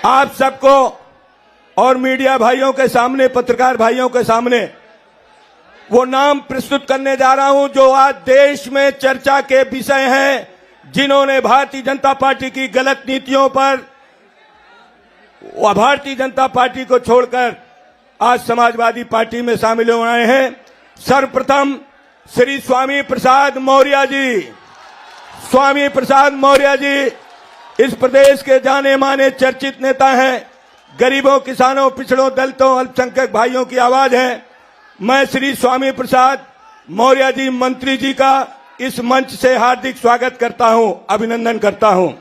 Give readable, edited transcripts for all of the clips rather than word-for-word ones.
आप सबको और मीडिया भाइयों के सामने, पत्रकार भाइयों के सामने वो नाम प्रस्तुत करने जा रहा हूं जो आज देश में चर्चा के विषय हैं, जिन्होंने भारतीय जनता पार्टी की गलत नीतियों पर भारतीय जनता पार्टी को छोड़कर आज समाजवादी पार्टी में शामिल हो रहे हैं। सर्वप्रथम श्री स्वामी प्रसाद मौर्य जी। स्वामी प्रसाद मौर्य जी इस प्रदेश के जाने माने चर्चित नेता हैं। गरीबों, किसानों, पिछड़ों, दलितों, अल्पसंख्यक भाइयों की आवाज है। मैं श्री स्वामी प्रसाद मौर्य जी मंत्री जी का इस मंच से हार्दिक स्वागत करता हूं, अभिनंदन करता हूं।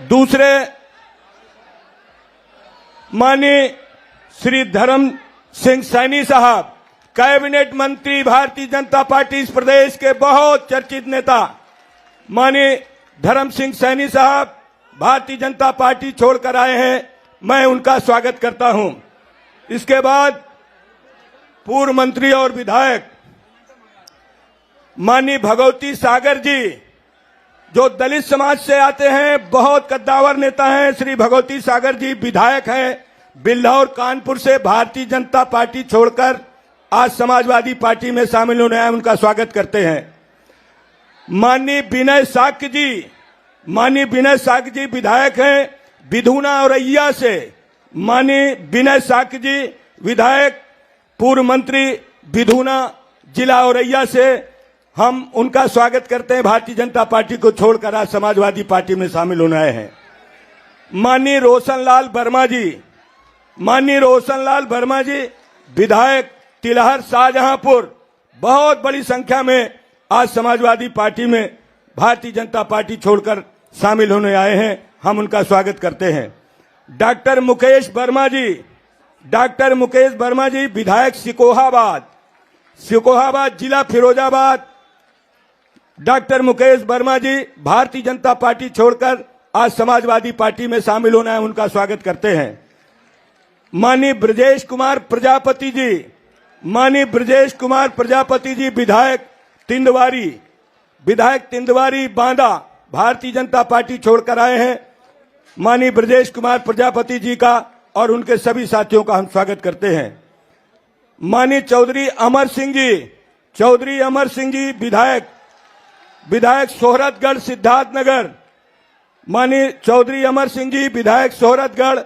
दूसरे माननीय श्री धर्म सिंह सैनी साहब, कैबिनेट मंत्री, भारतीय जनता पार्टी इस प्रदेश के बहुत चर्चित नेता माननीय धर्म सिंह सैनी साहब भारतीय जनता पार्टी छोड़कर आए हैं, मैं उनका स्वागत करता हूं। इसके बाद पूर्व मंत्री और विधायक माननीय भगवती सागर जी, जो दलित समाज से आते हैं, बहुत कद्दावर नेता हैं। श्री भगवती सागर जी विधायक हैं बिल्हौर कानपुर से, भारतीय जनता पार्टी छोड़कर आज समाजवादी पार्टी में शामिल होने आए, उनका स्वागत करते हैं। माननीय विनय साक्य जी, माननीय विनय साक्य जी विधायक हैं विधुना औरैया से। माननीय विनय साक्य जी विधायक, पूर्व मंत्री, विधुना जिला औरैया से, हम उनका स्वागत करते हैं। भारतीय जनता पार्टी को छोड़कर आज समाजवादी पार्टी में शामिल होने आए हैं। माननीय रोशनलाल वर्मा जी, माननीय रोशनलाल वर्मा जी विधायक तिलहर शाहजहांपुर, बहुत बड़ी संख्या में आज समाजवादी पार्टी में भारतीय जनता पार्टी छोड़कर शामिल होने आए हैं, हम उनका स्वागत करते हैं। डॉक्टर मुकेश वर्मा जी, डॉक्टर मुकेश वर्मा जी विधायक सिकोहाबाद, सिकोहाबाद जिला फिरोजाबाद, डॉक्टर मुकेश वर्मा जी भारतीय जनता पार्टी छोड़कर आज समाजवादी पार्टी में शामिल होना है, उनका स्वागत करते हैं। माननीय ब्रजेश कुमार प्रजापति जी, माननीय ब्रजेश कुमार प्रजापति जी विधायक तिंदवारी, विधायक तिंदवारी बांदा, भारतीय जनता पार्टी छोड़कर आए हैं। माननीय ब्रजेश कुमार प्रजापति जी का और उनके सभी साथियों का हम स्वागत करते हैं। माननीय चौधरी अमर सिंह जी, चौधरी अमर सिंह जी विधायक, विधायक सोहरतगढ़ सिद्धार्थनगर, माननीय चौधरी अमर सिंह जी विधायक सोहरतगढ़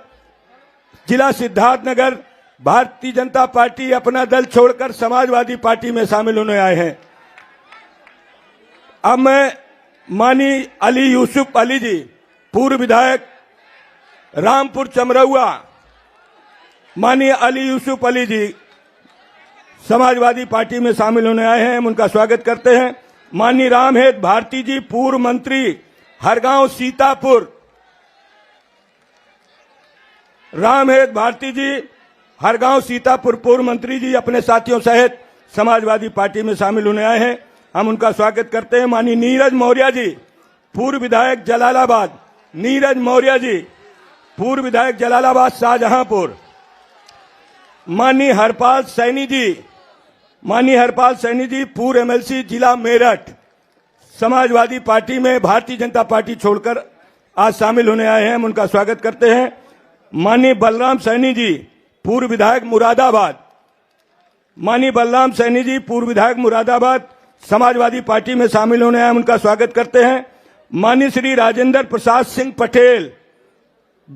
जिला सिद्धार्थनगर, भारतीय जनता पार्टी अपना दल छोड़कर समाजवादी पार्टी में शामिल होने आए हैं। अब मैं माननीय अली यूसुफ अली जी, पूर्व विधायक रामपुर चमरौआ, माननीय अली यूसुफ अली जी समाजवादी पार्टी में शामिल होने आए हैं, हम उनका स्वागत करते हैं। माननीय रामहेत भारती जी, पूर्व मंत्री हरगांव सीतापुर, रामहेत भारती जी हरगांव सीतापुर पूर्व मंत्री जी अपने साथियों सहित समाजवादी पार्टी में शामिल होने आए हैं, हम उनका स्वागत करते हैं। माननीय नीरज मौर्य जी, पूर्व विधायक जलालाबाद, नीरज मौर्य जी पूर्व विधायक जलालाबाद शाहजहांपुर। माननीय हरपाल सैनी जी, माननीय हरपाल सैनी जी पूर्व एमएलसी जिला मेरठ, समाजवादी पार्टी में भारतीय जनता पार्टी छोड़कर आज शामिल होने आए हैं, हम उनका स्वागत करते हैं। माननीय बलराम सैनी जी, पूर्व विधायक मुरादाबाद, माननीय बलराम सैनी जी पूर्व विधायक मुरादाबाद समाजवादी पार्टी में शामिल होने आए, हम उनका स्वागत करते हैं। माननीय श्री राजेंद्र प्रसाद सिंह पटेल,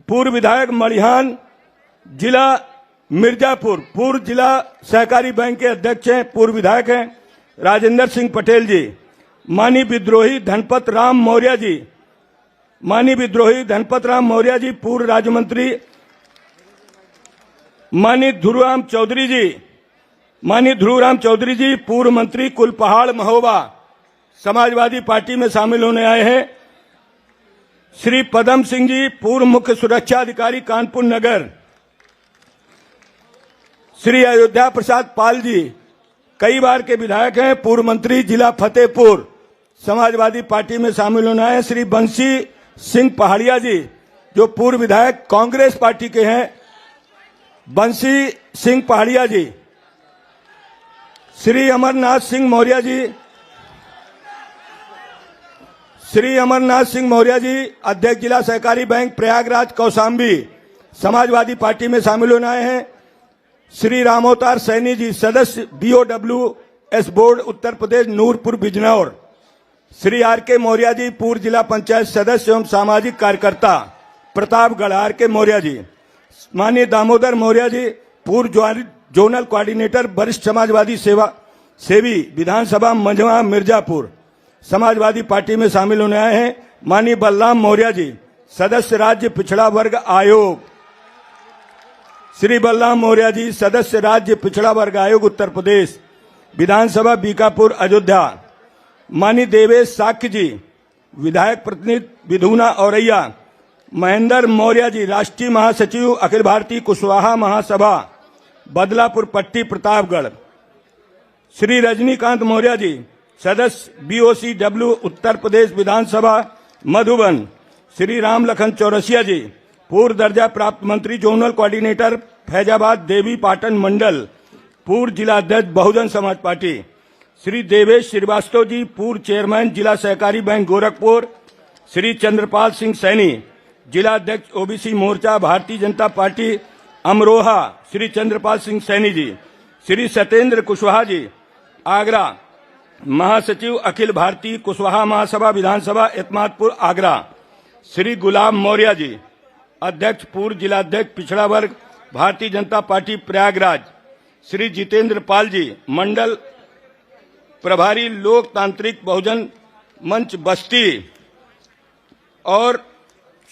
पूर्व विधायक मड़िहान जिला मिर्जापुर, पूर्व जिला सहकारी बैंक के अध्यक्ष हैं, पूर्व विधायक हैं राजेंद्र सिंह पटेल जी। माननीय विद्रोही धनपत राम मौर्य जी, माननीय विद्रोही धनपत राम मौर्य जी पूर्व राज्य मंत्री। माननीय ध्रुवराम चौधरी जी, माननीय ध्रुवराम चौधरी जी पूर्व मंत्री कुलपहाड़ महोबा समाजवादी पार्टी में शामिल होने आए हैं। श्री पदम सिंह जी पूर्व मुख्य सुरक्षा अधिकारी कानपुर नगर। श्री अयोध्या प्रसाद पाल जी कई बार के विधायक हैं, पूर्व मंत्री जिला फतेहपुर समाजवादी पार्टी में शामिल होना है। श्री बंसी सिंह पहाड़िया जी जो पूर्व विधायक कांग्रेस पार्टी के हैं, बंसी सिंह पहाड़िया जी। श्री अमरनाथ सिंह मौर्य जी, श्री अमरनाथ सिंह मौर्य जी, अध्यक्ष जिला सहकारी बैंक प्रयागराज कौशाम्बी, समाजवादी पार्टी में शामिल होने आए हैं। श्री रामोतार सैनी जी, सदस्य BOWS board Uttar Pradesh Nurpur Bijnor. Shri R.K. Maurya ji, पूर्व जिला पंचायत सदस्य एवं सामाजिक कार्यकर्ता प्रतापगढ़। R.K. मौर्य जी। माननीय दामोदर मौर्य जी, पूर्व जोनल कोऑर्डिनेटर वरिष्ठ समाजवादी सेवी विधानसभा मंझवा मिर्जापुर, समाजवादी पार्टी में शामिल होने आए हैं। माननीय बलराम मौर्य जी, सदस्य राज्य पिछड़ा वर्ग आयोग। श्री बलराम मौर्य जी, सदस्य राज्य पिछड़ा वर्ग आयोग उत्तर प्रदेश, विधानसभा बीकापुर अयोध्या। माननीय देवेश साक्य जी, विधायक प्रतिनिधि विधुना औरैया। महेंद्र मौर्य जी, राष्ट्रीय महासचिव अखिल भारतीय कुशवाहा महासभा बदलापुर पट्टी प्रतापगढ़। श्री रजनीकांत मौर्य जी, सदस्य BOCW उत्तर प्रदेश विधानसभा मधुबन। श्री राम लखन चौरसिया जी, पूर्व दर्जा प्राप्त मंत्री जोनल कोऑर्डिनेटर फैजाबाद देवी पाटन मंडल, पूर्व जिला अध्यक्ष बहुजन समाज पार्टी। श्री देवेश श्रीवास्तव जी, पूर्व चेयरमैन जिला सहकारी बैंक गोरखपुर। श्री चंद्रपाल सिंह सैनी, जिला अध्यक्ष OBC मोर्चा भारतीय जनता पार्टी अमरोहा। श्री चंद्रपाल सिंह सैनी जी। श्री सत्येंद्र कुशवाहा जी, आगरा, महासचिव अखिल भारतीय कुशवाहा महासभा विधानसभा एतमादपुर आगरा। श्री गुलाम मौर्य जी, अध्यक्ष पूर्व जिला अध्यक्ष पिछड़ा वर्ग भारतीय जनता पार्टी प्रयागराज। श्री जितेंद्र पाल जी, मंडल प्रभारी लोकतांत्रिक बहुजन मंच बस्ती। और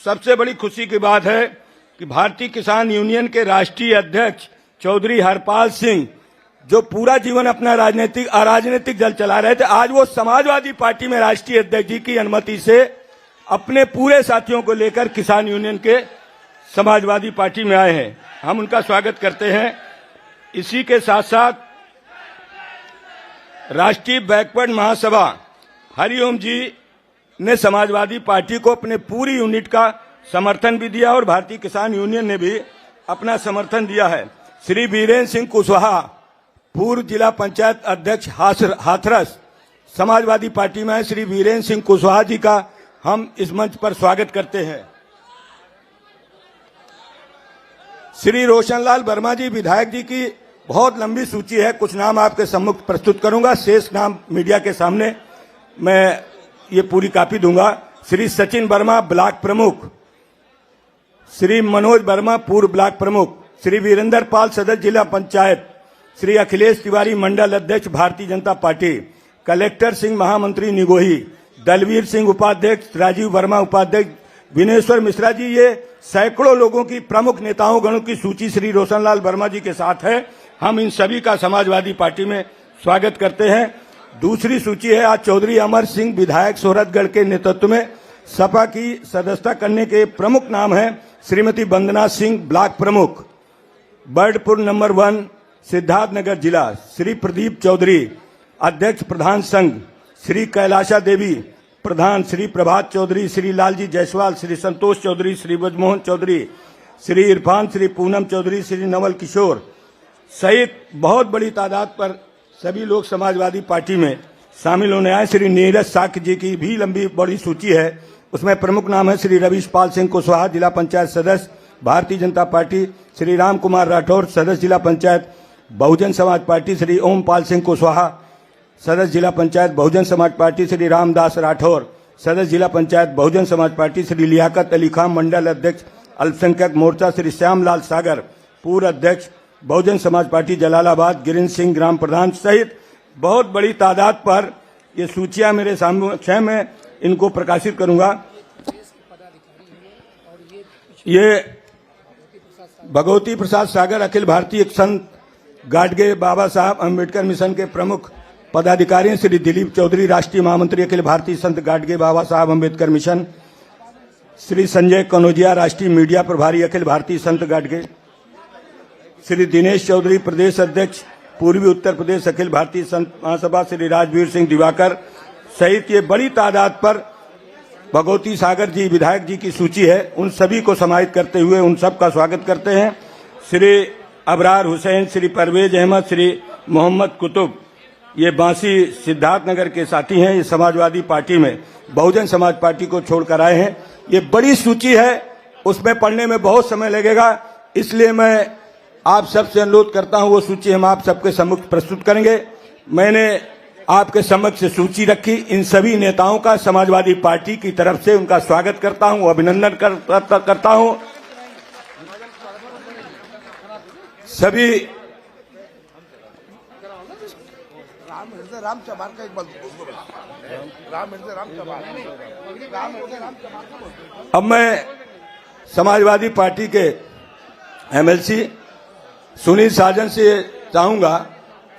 सबसे बड़ी खुशी की बात है कि भारतीय किसान यूनियन के राष्ट्रीय अध्यक्ष चौधरी हरपाल सिंह, जो पूरा जीवन अपना अराजनीतिक दल चला रहे थे, आज वो समाजवादी पार्टी में राष्ट्रीय अध्यक्ष जी की अनुमति से अपने पूरे साथियों को लेकर किसान यूनियन के समाजवादी पार्टी में आए हैं। हम उनका स्वागत करते हैं। इसी के साथ साथ राष्ट्रीय बैकवर्ड महासभा हरिओम जी ने समाजवादी पार्टी को अपने पूरी यूनिट का समर्थन भी दिया और भारतीय किसान यूनियन ने भी अपना समर्थन दिया है। श्री वीरेंद्र सिंह कुशवाहा, पूर्व जिला पंचायत अध्यक्ष हाथरस, समाजवादी पार्टी में है। श्री वीरेंद्र सिंह कुशवाहा जी का हम इस मंच पर स्वागत करते हैं। श्री रोशनलाल वर्मा जी, विधायक जी की बहुत लंबी सूची है, कुछ नाम आपके सम्मुख प्रस्तुत करूंगा, शेष नाम मीडिया के सामने मैं ये पूरी कॉपी दूंगा। श्री सचिन वर्मा, ब्लॉक प्रमुख। श्री मनोज वर्मा, पूर्व ब्लॉक प्रमुख। श्री वीरेंद्र पाल, सदस्य जिला पंचायत। श्री अखिलेश तिवारी, मंडल अध्यक्ष भारतीय जनता पार्टी। कलेक्टर सिंह, महामंत्री निगोही। दलवीर सिंह उपाध्यक्ष। राजीव वर्मा उपाध्यक्ष। विनेश्वर मिश्रा जी, ये सैकड़ों लोगों की प्रमुख नेताओं गणों की सूची श्री रोशनलाल वर्मा जी के साथ है। हम इन सभी का समाजवादी पार्टी में स्वागत करते हैं। दूसरी सूची है आज चौधरी अमर सिंह, विधायक सोहरतगढ़ के नेतृत्व में सपा की सदस्यता करने के प्रमुख नाम है। श्रीमती वंदना सिंह, ब्लॉक प्रमुख, बर्डपुर नंबर 1, सिद्धार्थनगर जिला। श्री प्रदीप चौधरी, अध्यक्ष प्रधान संघ। श्री कैलाशा देवी, प्रधान। श्री प्रभात चौधरी, श्री लालजी जायसवाल, श्री संतोष चौधरी, श्री ब्रजमोहन चौधरी, श्री इरफान, श्री पूनम चौधरी, श्री नवल किशोर सहित बहुत बड़ी तादाद पर सभी लोग समाजवादी पार्टी में शामिल होने आए। श्री नीरज साक्य जी की भी लंबी बड़ी सूची है, उसमें प्रमुख नाम है श्री रवीश पाल सिंह कुशवाहा, जिला पंचायत सदस्य भारतीय जनता पार्टी। श्री राम कुमार राठौर, सदस्य जिला पंचायत बहुजन समाज पार्टी। श्री ओम पाल सिंह कुशवाहा, सदस्य जिला पंचायत बहुजन समाज पार्टी। श्री रामदास राठौर, सदस्य जिला पंचायत बहुजन समाज पार्टी। श्री लियाकत अली खान, मंडल अध्यक्ष अल्पसंख्यक मोर्चा। श्री श्यामलाल सागर, पूर्व अध्यक्ष बहुजन समाज पार्टी जलालाबाद। गिरीन सिंह, ग्राम प्रधान सहित बहुत बड़ी तादाद पर ये सूचियां मेरे सामने, मैं इनको प्रकाशित करूंगा। ये भगवती प्रसाद सागर, अखिल भारतीय संत गाडगे बाबा साहब अम्बेडकर मिशन के प्रमुख पदाधिकारी हैं। श्री दिलीप चौधरी, राष्ट्रीय महामंत्री अखिल भारतीय संत गाडगे बाबा साहब अम्बेडकर मिशन। श्री संजय कनौजिया, राष्ट्रीय मीडिया प्रभारी अखिल भारतीय संत गाडगे। श्री दिनेश चौधरी, प्रदेश अध्यक्ष पूर्वी उत्तर प्रदेश अखिल भारतीय संत महासभा। श्री राजवीर सिंह दिवाकर सहित ये बड़ी तादाद पर भगवती सागर जी, विधायक जी की सूची है। उन सभी को समाहित करते हुए उन सब का स्वागत करते हैं। श्री अबरार हुसैन, श्री परवेज अहमद, श्री मोहम्मद कुतुब, ये बांसी सिद्धार्थनगर के साथी हैं। ये समाजवादी पार्टी में बहुजन समाज पार्टी को छोड़कर आए हैं। ये बड़ी सूची है, उसमें पढ़ने में बहुत समय लगेगा, इसलिए मैं आप सबसे अनुरोध करता हूं वो सूची हम आप सबके सम्मुख प्रस्तुत करेंगे। मैंने आपके समक्ष सूची रखी। इन सभी नेताओं का समाजवादी पार्टी की तरफ से उनका स्वागत करता हूं, अभिनंदन करता हूं। सभी राम चमार का एक बात अब मैं समाजवादी पार्टी के एमएलसी सुनील साजन से चाहूंगा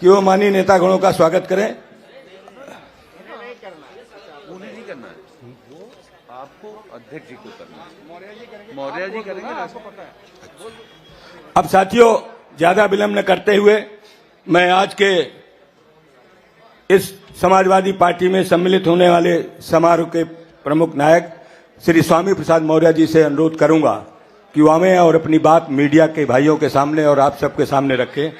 कि वो माननीय नेतागणों का स्वागत करें। आपको अध्यक्ष जी को करना है, मौर्य जी करेंगे, आपको पता है। अब साथियों, ज्यादा विलंब न करते हुए मैं आज के इस समाजवादी पार्टी में सम्मिलित होने वाले समारोह के प्रमुख नायक श्री स्वामी प्रसाद मौर्य जी से अनुरोध करूंगा कि वो हमें और अपनी बात मीडिया के भाइयों के सामने और आप सबके सामने रखें।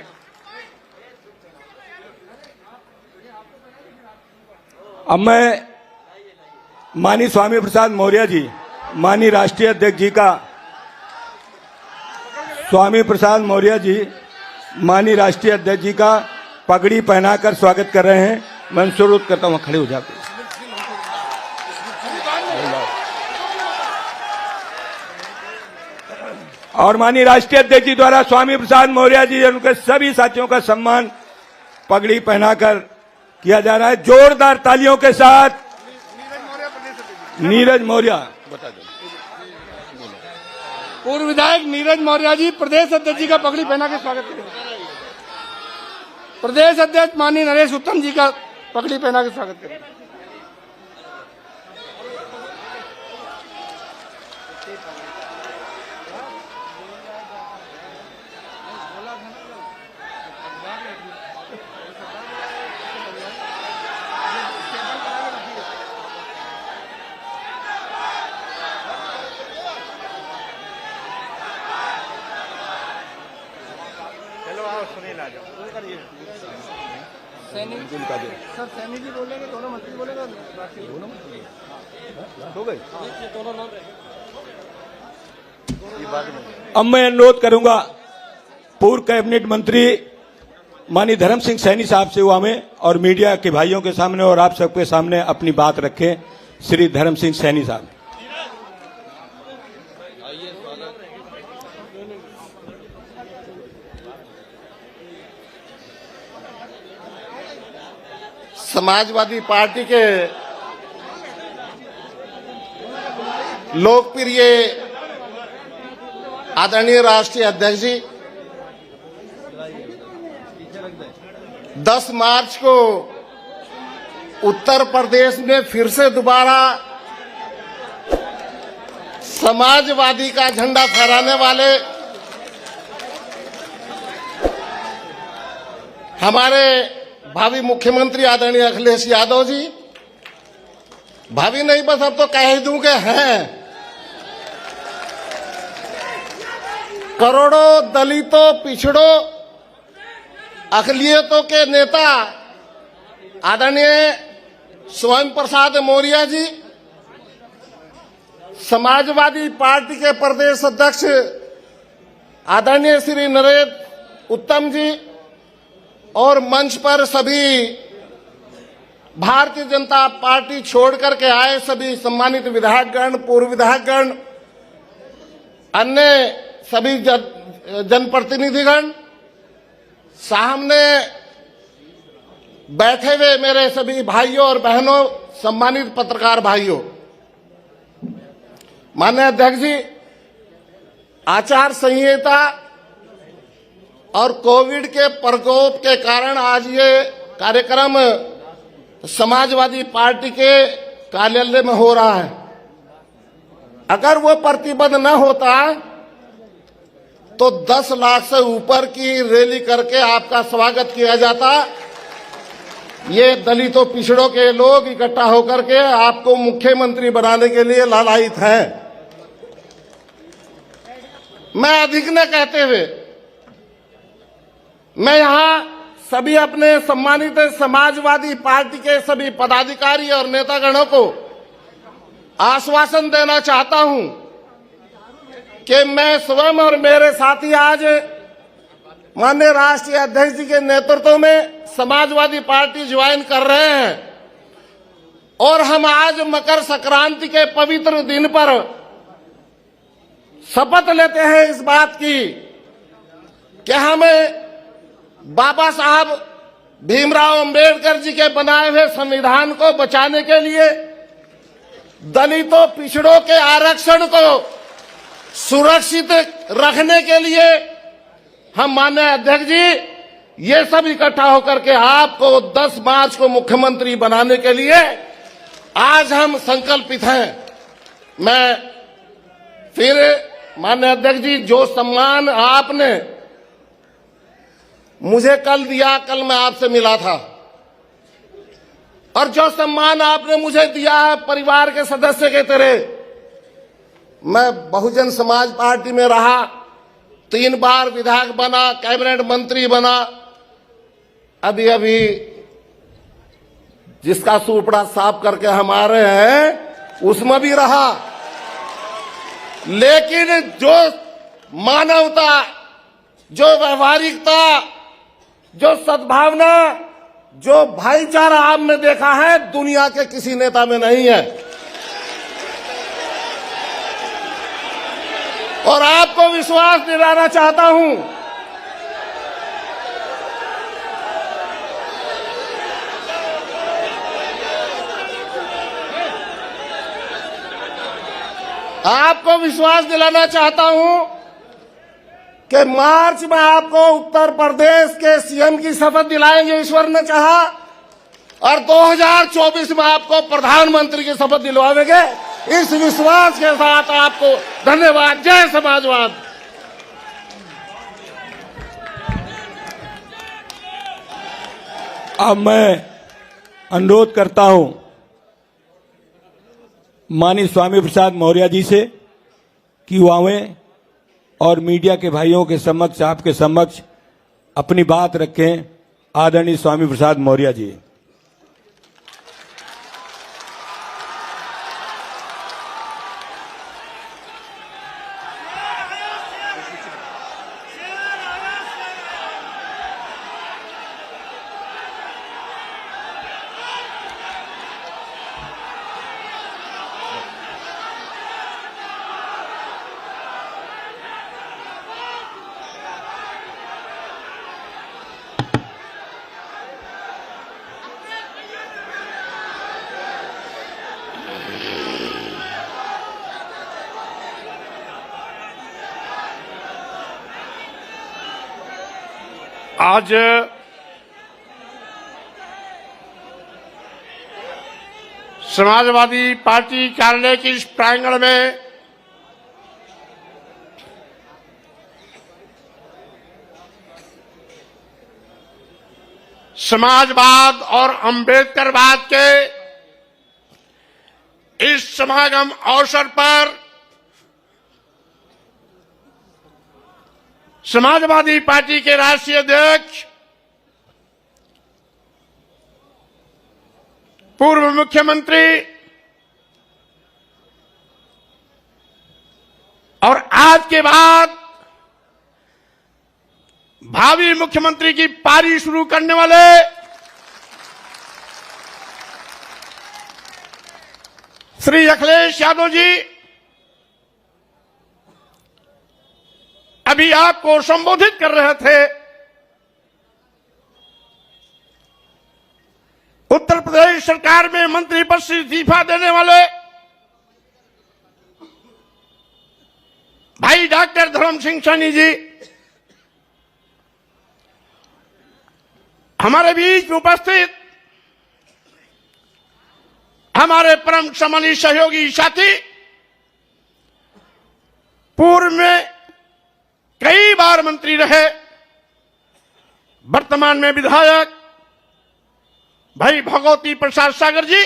अब मैं माननीय स्वामी प्रसाद मौर्य जी, माननीय राष्ट्रीय अध्यक्ष जी का, स्वामी प्रसाद मौर्य जी माननीय राष्ट्रीय अध्यक्ष जी का पगड़ी पहनाकर स्वागत कर रहे हैं। मैं अनुरोध करता हूं खड़े हो जाते। और माननीय राष्ट्रीय अध्यक्ष जी द्वारा स्वामी प्रसाद मौर्य जी उनके सभी साथियों का सम्मान पगड़ी पहनाकर किया जा रहा है। जोरदार तालियों के साथ नीरज मौर्य, बता दो। पूर्व विधायक नीरज मौर्य जी प्रदेश अध्यक्ष जी का पगड़ी पहना के स्वागत करें। प्रदेश अध्यक्ष माननीय नरेश उत्तम जी का पगड़ी पहना के स्वागत करें। सर सैनी जी बोलेंगे, दोनों मंत्री बोलेंगे, दोनों हो गए। अब मैं अनुरोध करूंगा पूर्व कैबिनेट मंत्री माननीय धर्म सिंह सैनी साहब से वो हमें और मीडिया के भाइयों के सामने और आप सबके सामने अपनी बात रखें। श्री धर्म सिंह सैनी साहब। समाजवादी पार्टी के लोकप्रिय आदरणीय राष्ट्रीय अध्यक्ष जी 10 मार्च को उत्तर प्रदेश में फिर से दोबारा समाजवादी का झंडा फहराने वाले हमारे भावी मुख्यमंत्री आदरणीय अखिलेश यादव जी, भावी नहीं बस अब तो कह ही दूंगे हैं, करोड़ों दलितों, पिछड़ों, अकलियतों के नेता आदरणीय स्वामी प्रसाद मौर्य जी, समाजवादी पार्टी के प्रदेश अध्यक्ष आदरणीय श्री नरेश उत्तम जी और मंच पर सभी भारतीय जनता पार्टी छोड़ करके आए सभी सम्मानित विधायकगण, पूर्व विधायकगण, अन्य सभी जनप्रतिनिधिगण, सामने बैठे हुए मेरे सभी भाइयों और बहनों, सम्मानित पत्रकार भाइयों, माननीय अध्यक्ष जी, आचार संहिता और कोविड के प्रकोप के कारण आज ये कार्यक्रम समाजवादी पार्टी के कार्यालय में हो रहा है। अगर वो प्रतिबंध न होता तो 10 लाख से ऊपर की रैली करके आपका स्वागत किया जाता। ये दलितों, पिछड़ों के लोग इकट्ठा होकर के आपको मुख्यमंत्री बनाने के लिए लालायित हैं। मैं अधिक न कहते हुए मैं यहां सभी अपने सम्मानित समाजवादी पार्टी के सभी पदाधिकारी और नेतागणों को आश्वासन देना चाहता हूं कि मैं स्वयं और मेरे साथी आज माननीय राष्ट्रीय अध्यक्ष जी के नेतृत्व में समाजवादी पार्टी ज्वाइन कर रहे हैं और हम आज मकर संक्रांति के पवित्र दिन पर शपथ लेते हैं इस बात की कि हमें बाबा साहब भीमराव अंबेडकर जी के बनाए हुए संविधान को बचाने के लिए दलितों पिछड़ों के आरक्षण को सुरक्षित रखने के लिए हम माननीय अध्यक्ष जी ये सब इकट्ठा होकर के आपको 10 मार्च को मुख्यमंत्री बनाने के लिए आज हम संकल्पित हैं। मैं फिर माननीय अध्यक्ष जी जो सम्मान आपने मुझे कल दिया, कल मैं आपसे मिला था, और जो सम्मान आपने मुझे दिया है परिवार के सदस्य के तरह, मैं बहुजन समाज पार्टी में रहा, 3 बार विधायक बना, कैबिनेट मंत्री बना, अभी अभी जिसका सूपड़ा साफ करके हमारे हैं उसमें भी रहा। लेकिन जो मानवता, जो व्यवहारिकता, जो सद्भावना, जो भाईचारा आपने देखा है दुनिया के किसी नेता में नहीं है। और आपको विश्वास दिलाना चाहता हूं कि मार्च में आपको उत्तर प्रदेश के सीएम की शपथ दिलाएंगे, ईश्वर ने चाहा, और 2024 में आपको प्रधानमंत्री की शपथ दिलवाएंगे। इस विश्वास के साथ आपको धन्यवाद। जय समाजवाद। अब मैं अनुरोध करता हूं माननीय स्वामी प्रसाद मौर्य जी से कि वो आवें और मीडिया के भाइयों के समक्ष, आपके समक्ष अपनी बात रखें। आदरणीय स्वामी प्रसाद मौर्य जी। आज समाजवादी पार्टी कार्यालय के इस प्रांगण में समाजवाद और अंबेडकरवाद के इस समागम अवसर पर समाजवादी पार्टी के राष्ट्रीय अध्यक्ष, पूर्व मुख्यमंत्री और आज के बाद भावी मुख्यमंत्री की पारी शुरू करने वाले श्री अखिलेश यादव जी अभी आपको संबोधित कर रहे थे। उत्तर प्रदेश सरकार में मंत्री पद से इस्तीफा देने वाले भाई डॉक्टर धर्म सिंह सैनी जी हमारे बीच उपस्थित हमारे परम सम्मानित सहयोगी साथी, पूर्व में कई बार मंत्री रहे, वर्तमान में विधायक भाई भगवती प्रसाद सागर जी,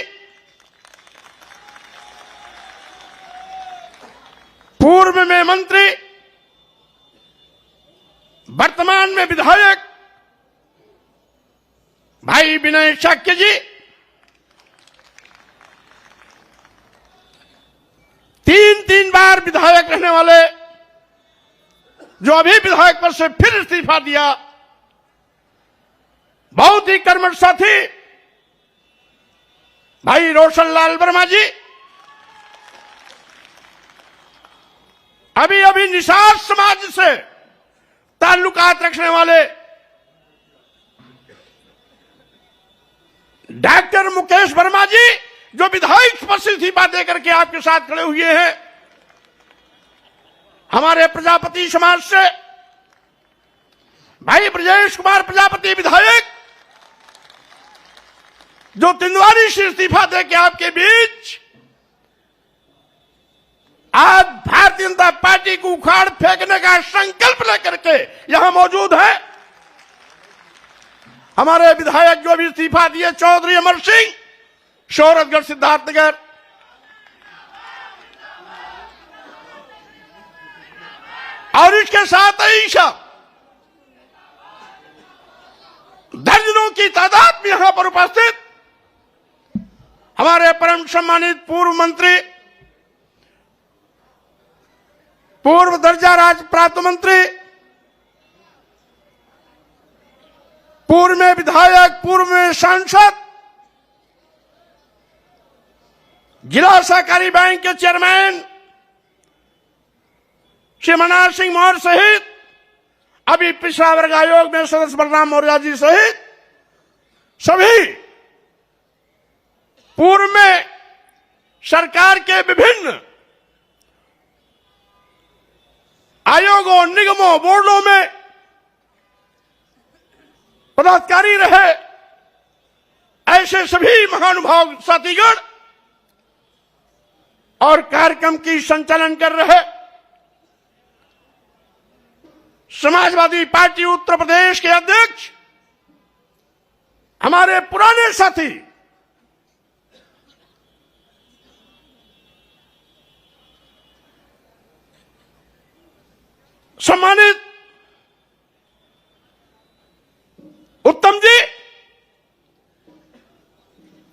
पूर्व में मंत्री, वर्तमान में विधायक भाई विनय शाक्य जी, 3 बार विधायक रहने वाले, जो अभी विधायक पद से फिर इस्तीफा दिया, बहुत ही कर्मठ साथी भाई रोशनलाल वर्मा जी, अभी अभी निषाद समाज से ताल्लुकात रखने वाले डॉक्टर मुकेश वर्मा जी, जो विधायक पद से इस्तीफा देकर के आपके साथ खड़े हुए हैं, हमारे प्रजापति समाज से भाई ब्रजेश कुमार प्रजापति विधायक, जो तिंदवारी से इस्तीफा देकर आपके बीच आज भारतीय जनता पार्टी को उखाड़ फेंकने का संकल्प लेकर के यहां मौजूद है। हमारे विधायक जो भी इस्तीफा दिए, चौधरी अमर सिंह, शोहरतगढ़ सिद्धार्थनगर, और इसके साथ ही दर्जनों की तादाद में यहां पर उपस्थित हमारे परम सम्मानित पूर्व मंत्री, पूर्व दर्जा राज्य प्राप्त मंत्री, पूर्व में विधायक, पूर्व में सांसद, जिला सहकारी बैंक के चेयरमैन श्री मनोहर सिंह मौर्य सहित अभी पिछड़ा वर्ग आयोग में सदस्य बलराम मौर्य जी सहित सभी पूर्व में सरकार के विभिन्न आयोगों, निगमों, बोर्डों में पदाधिकारी रहे, ऐसे सभी महानुभाव साथीगण और कार्यक्रम की संचालन कर रहे समाजवादी पार्टी उत्तर प्रदेश के अध्यक्ष हमारे पुराने साथी सम्मानित उत्तम जी,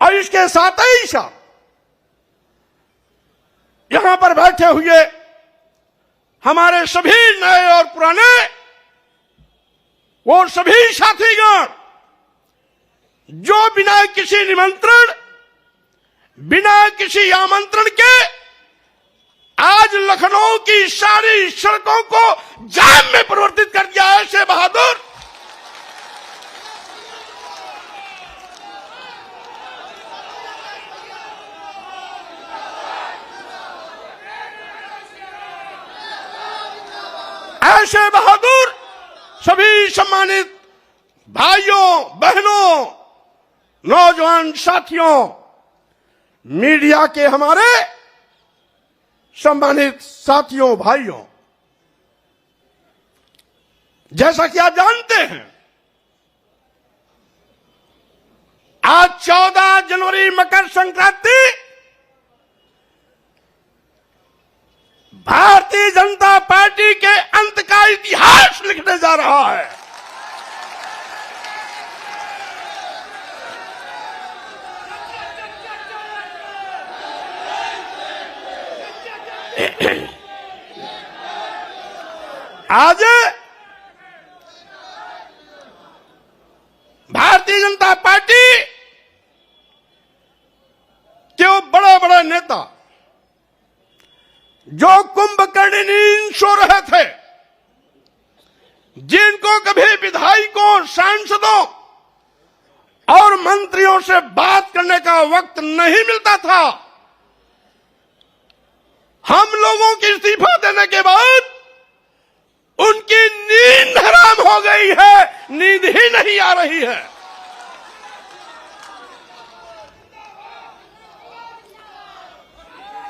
और इसके साथ ही साथ यहां पर बैठे हुए हमारे सभी नए और पुराने वो सभी साथीगण जो बिना किसी निमंत्रण, बिना किसी आमंत्रण के आज लखनऊ की सारी सड़कों को जाम में परिवर्तित कर दिया है। ऐसे बहादुर ऐसे बहादुर सभी सम्मानित भाइयों, बहनों, नौजवान साथियों, मीडिया के हमारे सम्मानित साथियों, भाइयों, जैसा कि आप जानते हैं आज 14 जनवरी मकर संक्रांति भारतीय जनता पार्टी के अंत का इतिहास लिखने जा रहा है। आज भारतीय जनता पार्टी के वो बड़े बड़े नेता जो कुंभकर्ण नींद सो रहे थे, जिनको कभी विधायकों, सांसदों और मंत्रियों से बात करने का वक्त नहीं मिलता था, हम लोगों की इस्तीफा देने के बाद उनकी नींद हराम हो गई है, नींद ही नहीं आ रही है।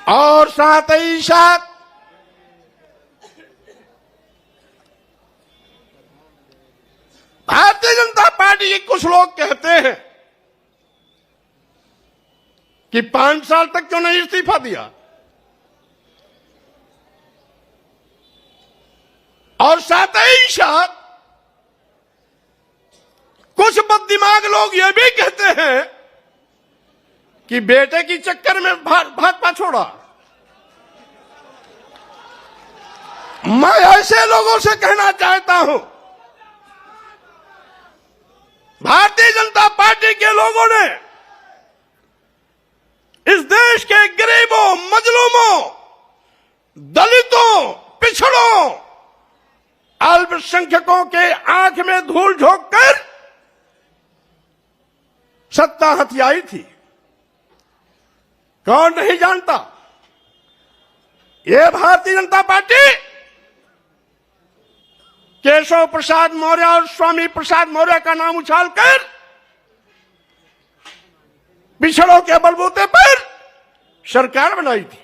और साथ ही साथ भारतीय जनता पार्टी के कुछ लोग कहते हैं कि 5 साल तक क्यों नहीं इस्तीफा दिया, और साथ ही साथ कुछ बददिमाग लोग ये भी कहते हैं कि बेटे की चक्कर में भाजपा छोड़ा। मैं ऐसे लोगों से कहना चाहता हूं, भारतीय जनता पार्टी के लोगों ने इस देश के गरीबों, मजलूमों, दलितों, पिछड़ों, अल्पसंख्यकों के आंख में धूल झोंककर सत्ता हथियाई थी। कौन नहीं जानता? ये भारतीय जनता पार्टी केशव प्रसाद मौर्य और स्वामी प्रसाद मौर्य का नाम उछालकर पिछड़ों के बलबूते पर सरकार बनाई थी।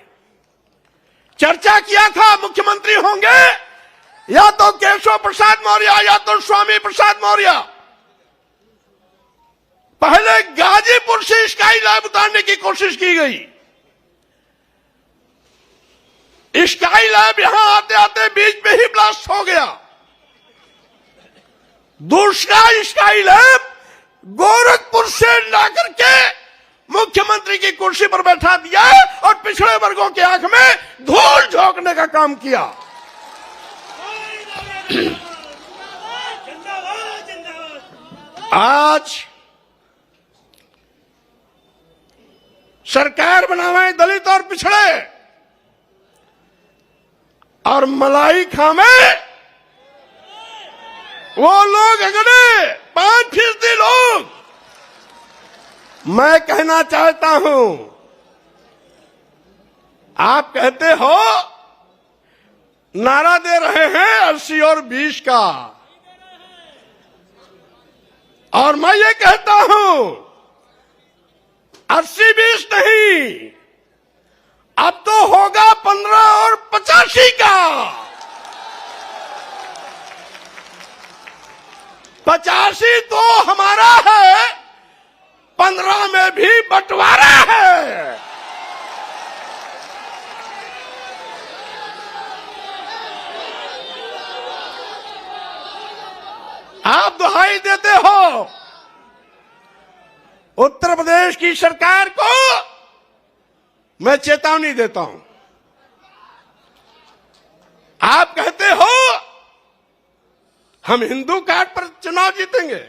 चर्चा किया था मुख्यमंत्री होंगे या तो केशव प्रसाद मौर्य या तो स्वामी प्रसाद मौर्य। पहले गाजीपुर से स्काई लैब उतारने की कोशिश की गई। स्काई लैब यहां आते आते बीच में ही ब्लास्ट हो गया। दूसरा स्काई लैब गोरखपुर से लाकर के मुख्यमंत्री की कुर्सी पर बैठा दिया और पिछड़े वर्गों की आंख में धूल झोंकने का काम किया। आज सरकार बनावे दलित और पिछड़े और मलाई खामे वो लोग अगड़े 5% लोग। मैं कहना चाहता हूं, आप कहते हो नारा दे रहे हैं 80 और 20 का, और मैं ये कहता हूं 80-20 नहीं, अब तो होगा 15 और 85 का। 85 तो हमारा है, 15 में भी बंटवारा है। आप दुहाई देते हो उत्तर प्रदेश की सरकार को, मैं चेतावनी देता हूं। आप कहते हो हम हिंदू कार्ड पर चुनाव जीतेंगे।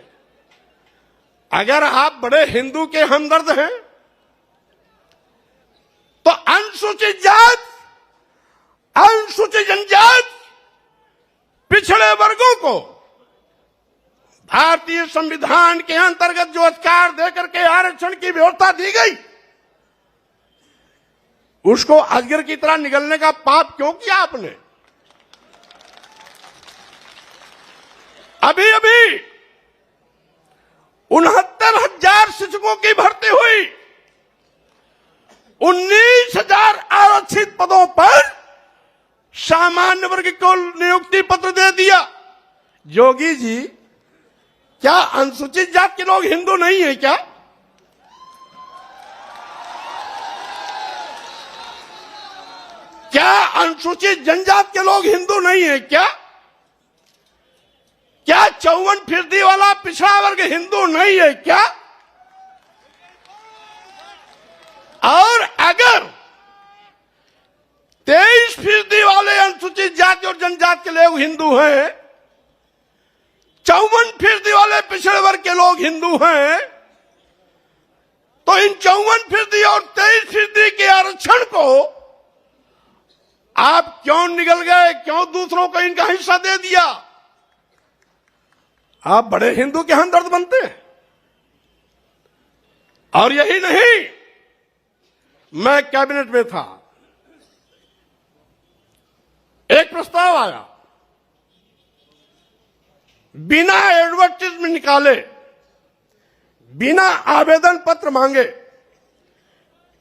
अगर आप बड़े हिंदू के हमदर्द हैं तो अनुसूचित जात, अनुसूचित जनजात, पिछड़े वर्गों को भारतीय संविधान के अंतर्गत जो अधिकार देकर के आरक्षण की व्यवस्था दी गई, उसको अजगर की तरह निगलने का पाप क्यों किया आपने? अभी अभी 69,000 शिक्षकों की भर्ती हुई। 19,000 आरक्षित पदों पर सामान्य वर्ग को नियुक्ति पत्र दे दिया। योगी जी, क्या अनुसूचित जात के लोग हिंदू नहीं है क्या? क्या अनुसूचित जनजात के लोग हिंदू नहीं है क्या? क्या 54% वाला पिछड़ा वर्ग हिंदू नहीं है क्या? और अगर 23% वाले अनुसूचित जाति और जनजाति के लोग हिंदू हैं, 54% वाले पिछड़े वर्ग के लोग हिंदू हैं, तो इन 54% और 23% के आरक्षण को आप क्यों निगल गए? क्यों दूसरों को इनका हिस्सा दे दिया? आप बड़े हिंदू के हमदर्द बनते हैं। और यही नहीं, मैं कैबिनेट में था, एक प्रस्ताव आया, बिना एडवर्टाइजमेंट निकाले, बिना आवेदन पत्र मांगे,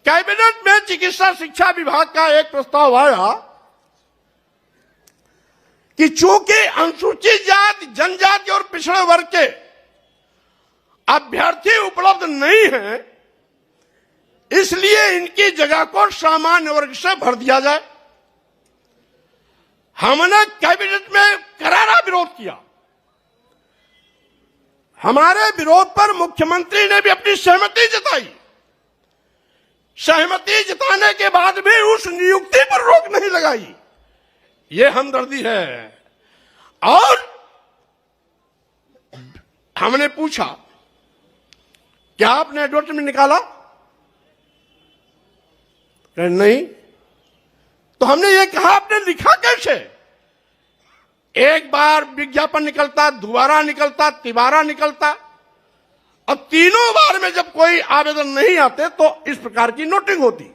कैबिनेट में चिकित्सा शिक्षा विभाग का एक प्रस्ताव आया कि चूंकि अनुसूचित जाति, जनजाति और पिछड़े वर्ग के अभ्यर्थी उपलब्ध नहीं हैं, इसलिए इनकी जगह को सामान्य वर्ग से भर दिया जाए। हमने कैबिनेट में करारा विरोध किया। हमारे विरोध पर मुख्यमंत्री ने भी अपनी सहमति जताई। सहमति जताने के बाद भी उस नियुक्ति पर रोक नहीं लगाई। ये हमदर्दी है। और हमने पूछा, क्या आपने एडवर्टाइजमेंट निकाला? कहे नहीं। तो हमने ये कहा, आपने लिखा कैसे? एक बार विज्ञापन निकलता, दोबारा निकलता, तिबारा निकलता, अब तीनों बार में जब कोई आवेदन नहीं आते तो इस प्रकार की नोटिंग होती।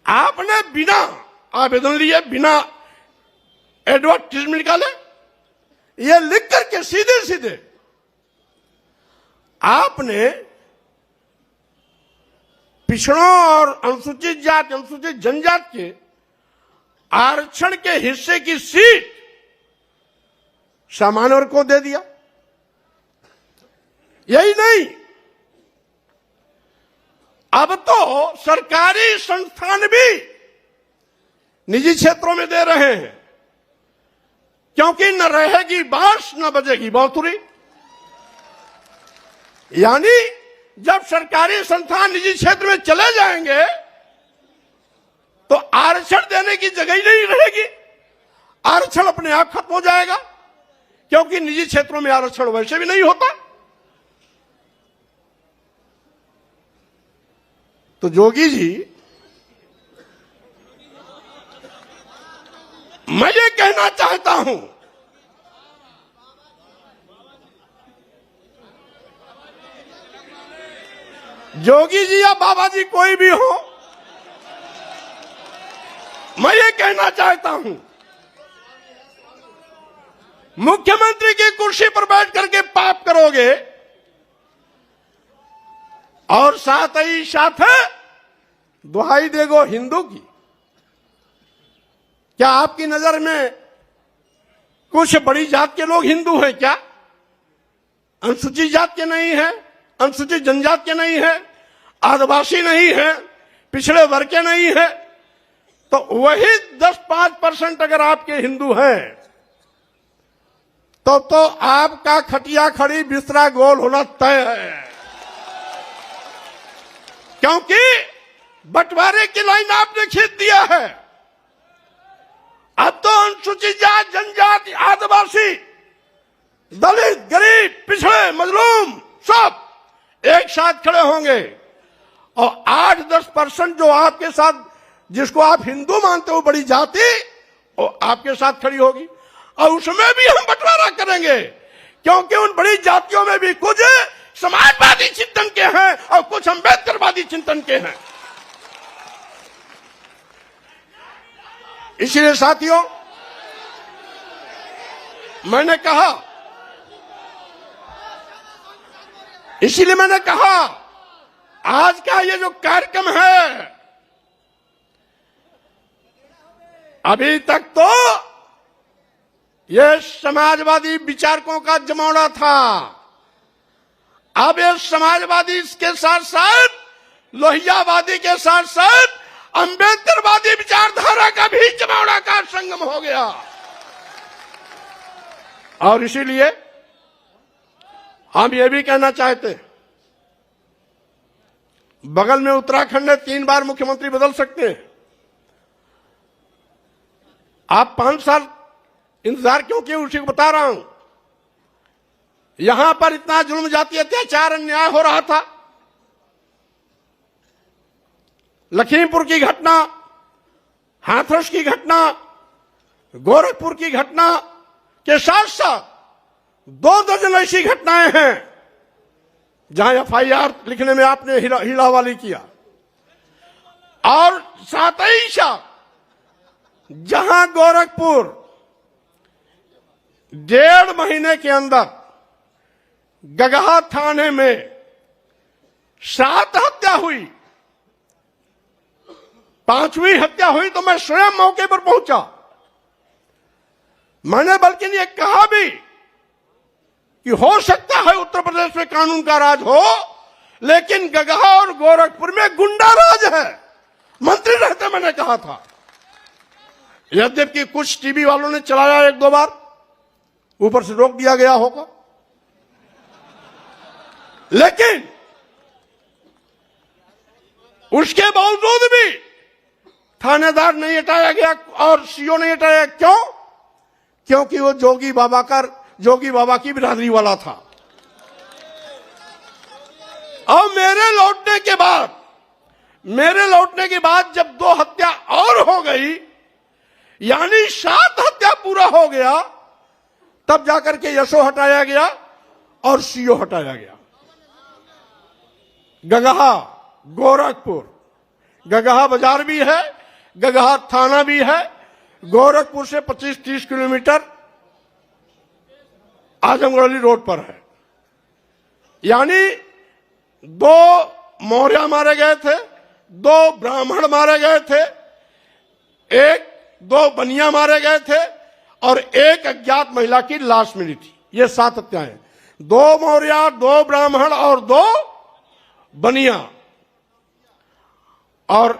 आपने बिना आवेदन लिए, बिना एडवर्टाइजमेंट निकाले, ये लिख करके सीधे सीधे आपने पिछड़ों और अनुसूचित जाति, अनुसूचित जनजाति के आरक्षण के हिस्से की सीट सामान्य वर्ग को दे दिया। यही नहीं, अब तो सरकारी संस्थान भी निजी क्षेत्रों में दे रहे हैं, क्योंकि न रहेगी बांस न बजेगी बांसुरी। यानी जब सरकारी संस्थान निजी क्षेत्र में चले जाएंगे तो आरक्षण देने की जगह ही नहीं रहेगी। आरक्षण अपने आप खत्म हो जाएगा, क्योंकि निजी क्षेत्रों में आरक्षण वैसे भी नहीं होता। तो जोगी जी, मैं ये कहना चाहता हूं, जोगी जी या बाबा जी कोई भी हो, मैं ये कहना चाहता हूं, मुख्यमंत्री की कुर्सी पर बैठ करके पाप करोगे और साथ ही साथ दुहाई देगो हिंदू की। क्या आपकी नजर में कुछ बड़ी जात के लोग हिंदू हैं क्या? अनुसूचित जात के नहीं है, अनुसूचित जनजाति के नहीं है, आदिवासी नहीं है, पिछड़े वर्ग के नहीं है। तो वही 10-5% अगर आपके हिंदू हैं तो आपका खटिया खड़ी बिस्तरा गोल होना तय है, क्योंकि बंटवारे की लाइन आपने खींच दिया है। अब तो अनुसूचित जाति, जनजाति, आदिवासी, दलित, गरीब, पिछड़े, मजलूम सब एक साथ खड़े होंगे और 8-10% जो आपके साथ, जिसको आप हिंदू मानते हो बड़ी जाति, वो आपके साथ खड़ी होगी और उसमें भी हम बंटवारा करेंगे, क्योंकि उन बड़ी जातियों में भी कुछ समाजवादी चिंतन के हैं और कुछ अम्बेडकरवादी चिंतन के हैं। इसलिए साथियों, मैंने कहा, इसीलिए मैंने कहा आज का ये जो कार्यक्रम है, अभी तक तो ये समाजवादी विचारकों का जमावड़ा था। अब ये समाजवादी इसके साथ साथ लोहियावादी के साथ साथ अम्बेडकरवादी विचारधारा का भी जमावड़ा का संगम हो गया। और इसीलिए हम ये भी कहना चाहते हैं, बगल में उत्तराखंड में 3 बार मुख्यमंत्री बदल सकते हैं। आप 5 साल इंतजार क्यों किए, उसी को बता रहा हूं। यहां पर इतना जुल्म, जाति, अत्याचार, अन्याय हो रहा था। लखीमपुर की घटना, हाथरस की घटना, गोरखपुर की घटना के साथ साथ 2 दर्जन ऐसी घटनाएं हैं जहां एफआईआर लिखने में आपने हीलावाली किया। और साथ ही साथ जहां गोरखपुर 1.5 महीने के अंदर गगहा थाने में 7 हत्या हुई, 5वीं हत्या हुई तो मैं स्वयं मौके पर पहुंचा। मैंने बल्कि ये कहा भी कि हो सकता है उत्तर प्रदेश में कानून का राज हो, लेकिन गगहा और गोरखपुर में गुंडा राज है। मंत्री रहते मैंने कहा था। यद्यपि कुछ टीवी वालों ने चलाया 1-2 बार, ऊपर से रोक दिया गया होगा। लेकिन उसके बावजूद भी थानेदार नहीं हटाया गया और सीओ नहीं हटाया। क्यों? क्योंकि वो जोगी बाबा की बिरादरी वाला था। और मेरे लौटने के बाद जब 2 हत्या और हो गई, यानी 7 हत्या पूरा हो गया, तब जाकर के यशो हटाया गया और सीओ हटाया गया। गगहा, गोरखपुर, गगहा बाजार भी है, गगहा थाना भी है, गोरखपुर से 25-30 किलोमीटर आजमगढ़ रोड पर है। यानी 2 मौर्य मारे गए थे, 2 ब्राह्मण मारे गए थे, 2 बनिया मारे गए थे और 1 अज्ञात महिला की लाश मिली थी। ये 7 हत्याएं, 2 मौर्य, 2 ब्राह्मण और 2 बनिया और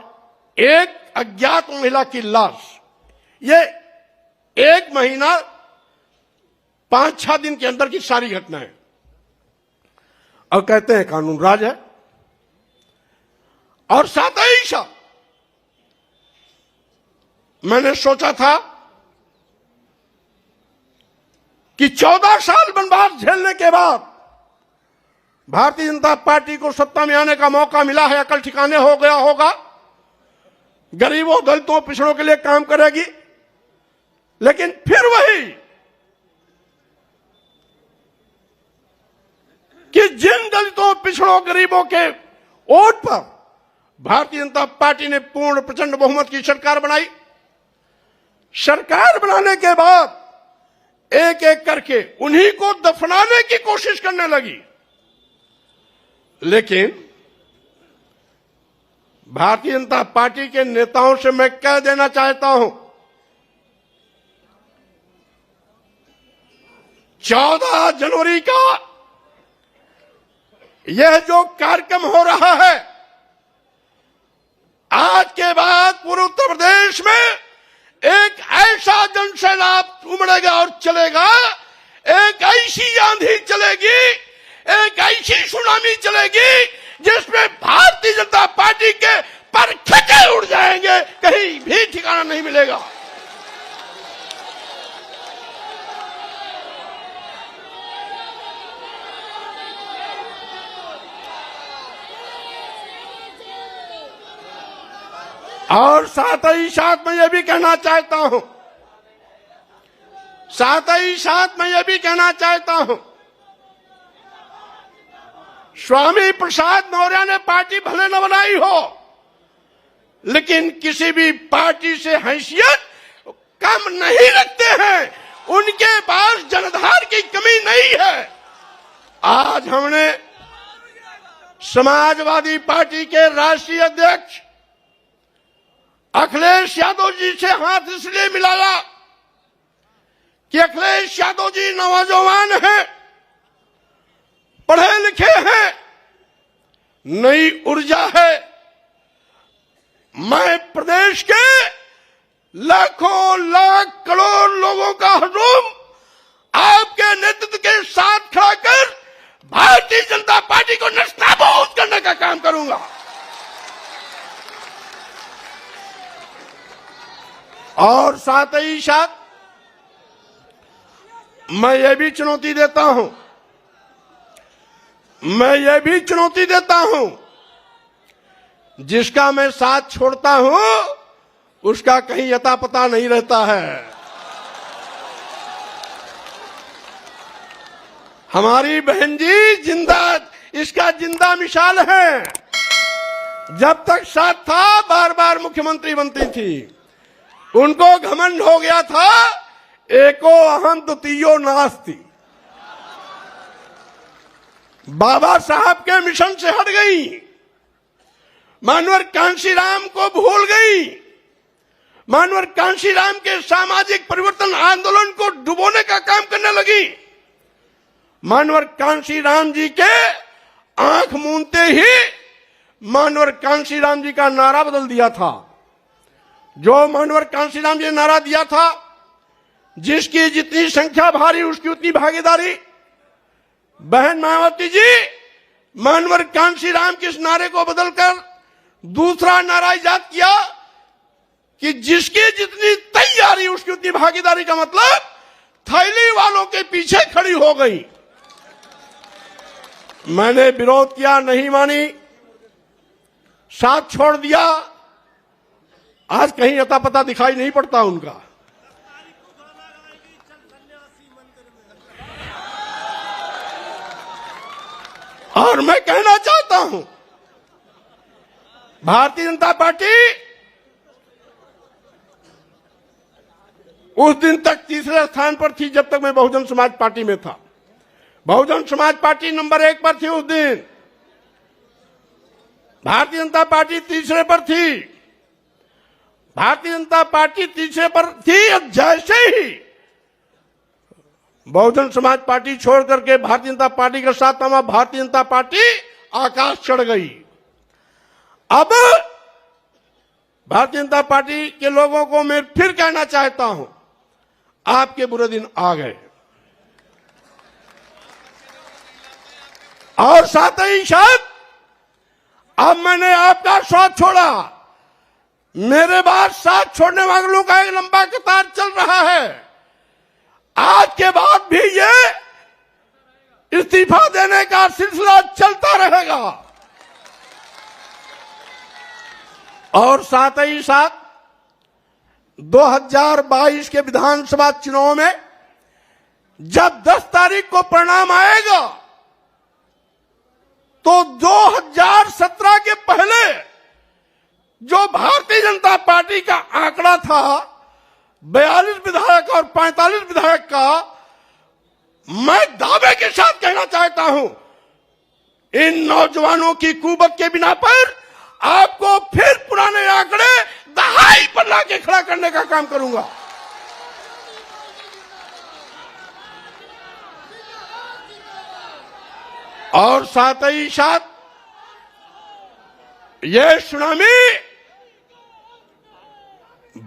1 अज्ञात महिला की लाश। ये 1 महीना 5-6 दिन के अंदर की सारी घटनाएं। और कहते हैं कानून राज है। और साथ ही साथ मैंने सोचा था कि 14 साल वनवास झेलने के बाद भारतीय जनता पार्टी को सत्ता में आने का मौका मिला है, अकल ठिकाने हो गया होगा, गरीबों, दलितों, पिछड़ों के लिए काम करेगी। लेकिन फिर वही कि जिन दलितों, पिछड़ों, गरीबों के वोट पर भारतीय जनता पार्टी ने पूर्ण प्रचंड बहुमत की सरकार बनाई। सरकार बनाने के बाद एक एक करके उन्हीं को दफनाने की कोशिश करने लगी। लेकिन भारतीय जनता पार्टी के नेताओं से मैं कह देना चाहता हूं, 14 जनवरी का यह जो कार्यक्रम हो रहा है, आज के बाद पूरे उत्तर प्रदेश में एक ऐसा जनसैलाब उमड़ेगा और चलेगा, एक ऐसी आंधी चलेगी, एक ऐसी सुनामी चलेगी जिसमें भारतीय जनता पार्टी के पर खचे उड़ जाएंगे, कहीं भी ठिकाना नहीं मिलेगा। और साथ ही साथ मैं ये भी कहना चाहता हूं, स्वामी प्रसाद मौर्य ने पार्टी भले न बनाई हो, लेकिन किसी भी पार्टी से हैसियत कम नहीं रखते हैं। उनके पास जनाधार की कमी नहीं है। आज हमने समाजवादी पार्टी के राष्ट्रीय अध्यक्ष अखिलेश यादव जी से हाथ इसलिए मिलाया कि अखिलेश यादव जी नौजवान हैं, पढ़े लिखे हैं, नई ऊर्जा है। मैं प्रदेश के लाखों लाख करोड़ लोगों का हुजूम आपके नेतृत्व के साथ खड़ा कर भारतीय जनता पार्टी को नस्ताबूद करने का काम करूंगा। और साथ ही साथ मैं ये भी चुनौती देता हूं, जिसका मैं साथ छोड़ता हूं उसका कहीं अता पता नहीं रहता है। हमारी बहन जी इसका जिंदा मिसाल है। जब तक साथ था, बार बार मुख्यमंत्री बनती थी। उनको घमंड हो गया था, एको अहम द्वितीयो नास्ति। बाबा साहब के मिशन से हट गई, मानवर कांशीराम को भूल गई, मानवर कांशीराम के सामाजिक परिवर्तन आंदोलन को डुबोने का काम करने लगी। मानवर कांशीराम जी के आंख मूंदते ही मानवर कांशीराम जी का नारा बदल दिया था। जो मानवर कांशीराम जी ने नारा दिया था, जिसकी जितनी संख्या भारी उसकी उतनी भागीदारी। बहन मायावती जी मानवर कांशी राम के इस नारे को बदलकर दूसरा नारा इजाद किया कि जिसकी जितनी तैयारी उसकी उतनी भागीदारी, का मतलब थैली वालों के पीछे खड़ी हो गई। मैंने विरोध किया, नहीं मानी, साथ छोड़ दिया। आज कहीं अता पता दिखाई नहीं पड़ता उनका। और मैं कहना चाहता हूं, भारतीय जनता पार्टी उस दिन तक तीसरे स्थान पर थी जब तक मैं बहुजन समाज पार्टी में था। बहुजन समाज पार्टी नंबर 1 पर थी उस दिन, भारतीय जनता पार्टी तीसरे पर थी। भारतीय जनता पार्टी तीसरे पर थी, और जैसे ही बहुजन समाज पार्टी छोड़ करके भारतीय जनता पार्टी के साथ आया, भारतीय जनता पार्टी आकाश चढ़ गई। अब भारतीय जनता पार्टी के लोगों को मैं फिर कहना चाहता हूं, आपके बुरे दिन आ गए। और साथ ही साथ अब मैंने आपका साथ छोड़ा, मेरे बाद साथ छोड़ने वालों का एक लंबा कतार चल रहा है। आज के बाद भी ये इस्तीफा देने का सिलसिला चलता रहेगा। और साथ ही साथ 2022 के विधानसभा चुनाव में जब 10 तारीख को परिणाम आएगा, तो 2017 के पहले जो भारतीय जनता पार्टी का आंकड़ा था 42 विधायक और 45 विधायक का, मैं दावे के साथ कहना चाहता हूं, इन नौजवानों की कुबत के बिना पर आपको फिर पुराने आंकड़े दहाई पर लाके खड़ा करने का काम करूंगा। और साथ ही साथ ये सुनामी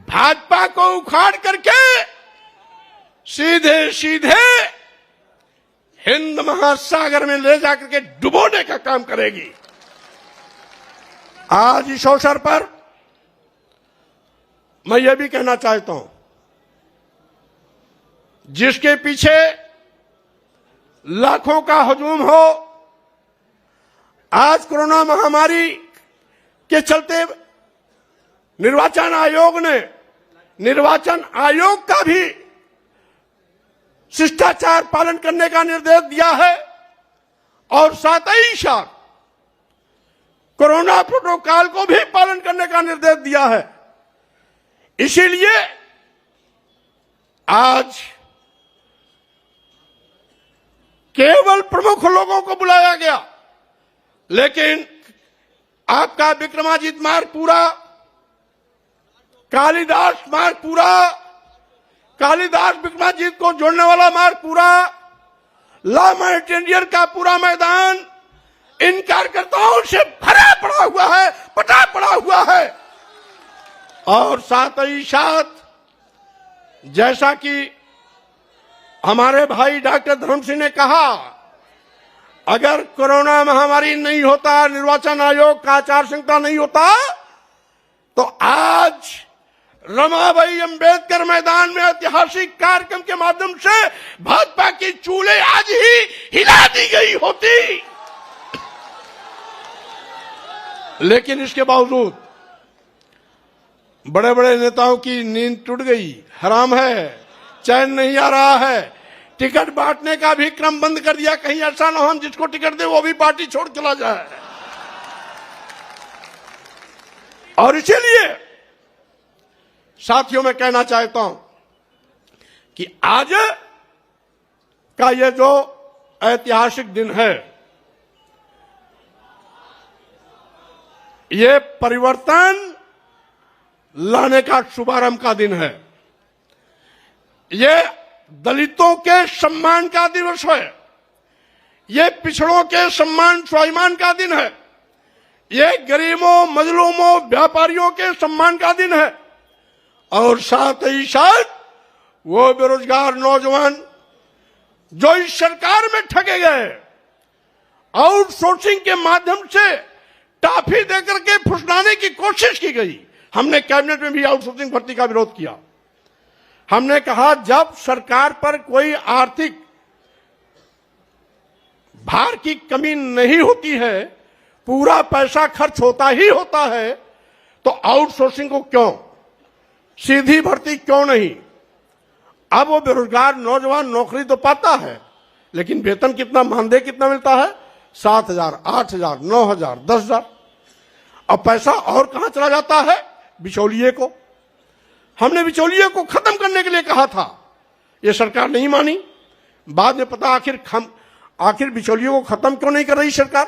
भाजपा को उखाड़ करके सीधे सीधे हिंद महासागर में ले जाकर के डुबोने का काम करेगी। आज इस अवसर पर मैं ये भी कहना चाहता हूं, जिसके पीछे लाखों का हजूम हो, आज कोरोना महामारी के चलते निर्वाचन आयोग का भी शिष्टाचार पालन करने का निर्देश दिया है, और साथ ही साथ कोरोना प्रोटोकॉल को भी पालन करने का निर्देश दिया है। इसीलिए आज केवल प्रमुख लोगों को बुलाया गया, लेकिन आपका विक्रमादित्य मार्ग पूरा, कालिदास मार्ग पूरा, कालिदास विक्रमादित्य को जोड़ने वाला मार्ग पूरा, ला माउंटेनियर का पूरा मैदान इन कार्यकर्ताओं से भरा पड़ा हुआ है, पटा पड़ा हुआ है। और साथ ही साथ जैसा कि हमारे भाई डॉक्टर धर्म सिंह ने कहा, अगर कोरोना महामारी नहीं होता, निर्वाचन आयोग का आचार संहिता नहीं होता, तो आज रमाबाई अंबेडकर मैदान में ऐतिहासिक कार्यक्रम के माध्यम से भाजपा की चूल्हे आज ही हिला दी गई होती। लेकिन इसके बावजूद बड़े बड़े नेताओं की नींद टूट गई, हराम है, चैन नहीं आ रहा है। टिकट बांटने का भी क्रम बंद कर दिया, कहीं ऐसा ना हो हम जिसको टिकट दे वो भी पार्टी छोड़ चला जाए। और इसीलिए साथियों मैं कहना चाहता हूं कि आज का ये जो ऐतिहासिक दिन है, ये परिवर्तन लाने का शुभारंभ का दिन है। ये दलितों के सम्मान का दिवस है, ये पिछड़ों के सम्मान स्वाभिमान का दिन है, ये गरीबों, मजलूमों, व्यापारियों के सम्मान का दिन है। और साथ ही साथ वो बेरोजगार नौजवान जो इस सरकार में ठगे गए आउटसोर्सिंग के माध्यम से टाफी देकर के फुसलाने की कोशिश की गई। हमने कैबिनेट में भी आउटसोर्सिंग भर्ती का विरोध किया। हमने कहा जब सरकार पर कोई आर्थिक भार की कमी नहीं होती है, पूरा पैसा खर्च होता ही होता है, तो आउटसोर्सिंग को क्यों, सीधी भर्ती क्यों नहीं? अब वो बेरोजगार नौजवान नौकरी तो पाता है, लेकिन वेतन कितना, मानदेय कितना मिलता है? 7,000, 8,000, 9,000, 10,000। अब पैसा और कहां चला जाता है? बिचौलिए को। हमने बिचौलिए को खत्म करने के लिए कहा था, ये सरकार नहीं मानी। बाद में पता आखिर बिचौलियों को खत्म क्यों नहीं कर रही सरकार?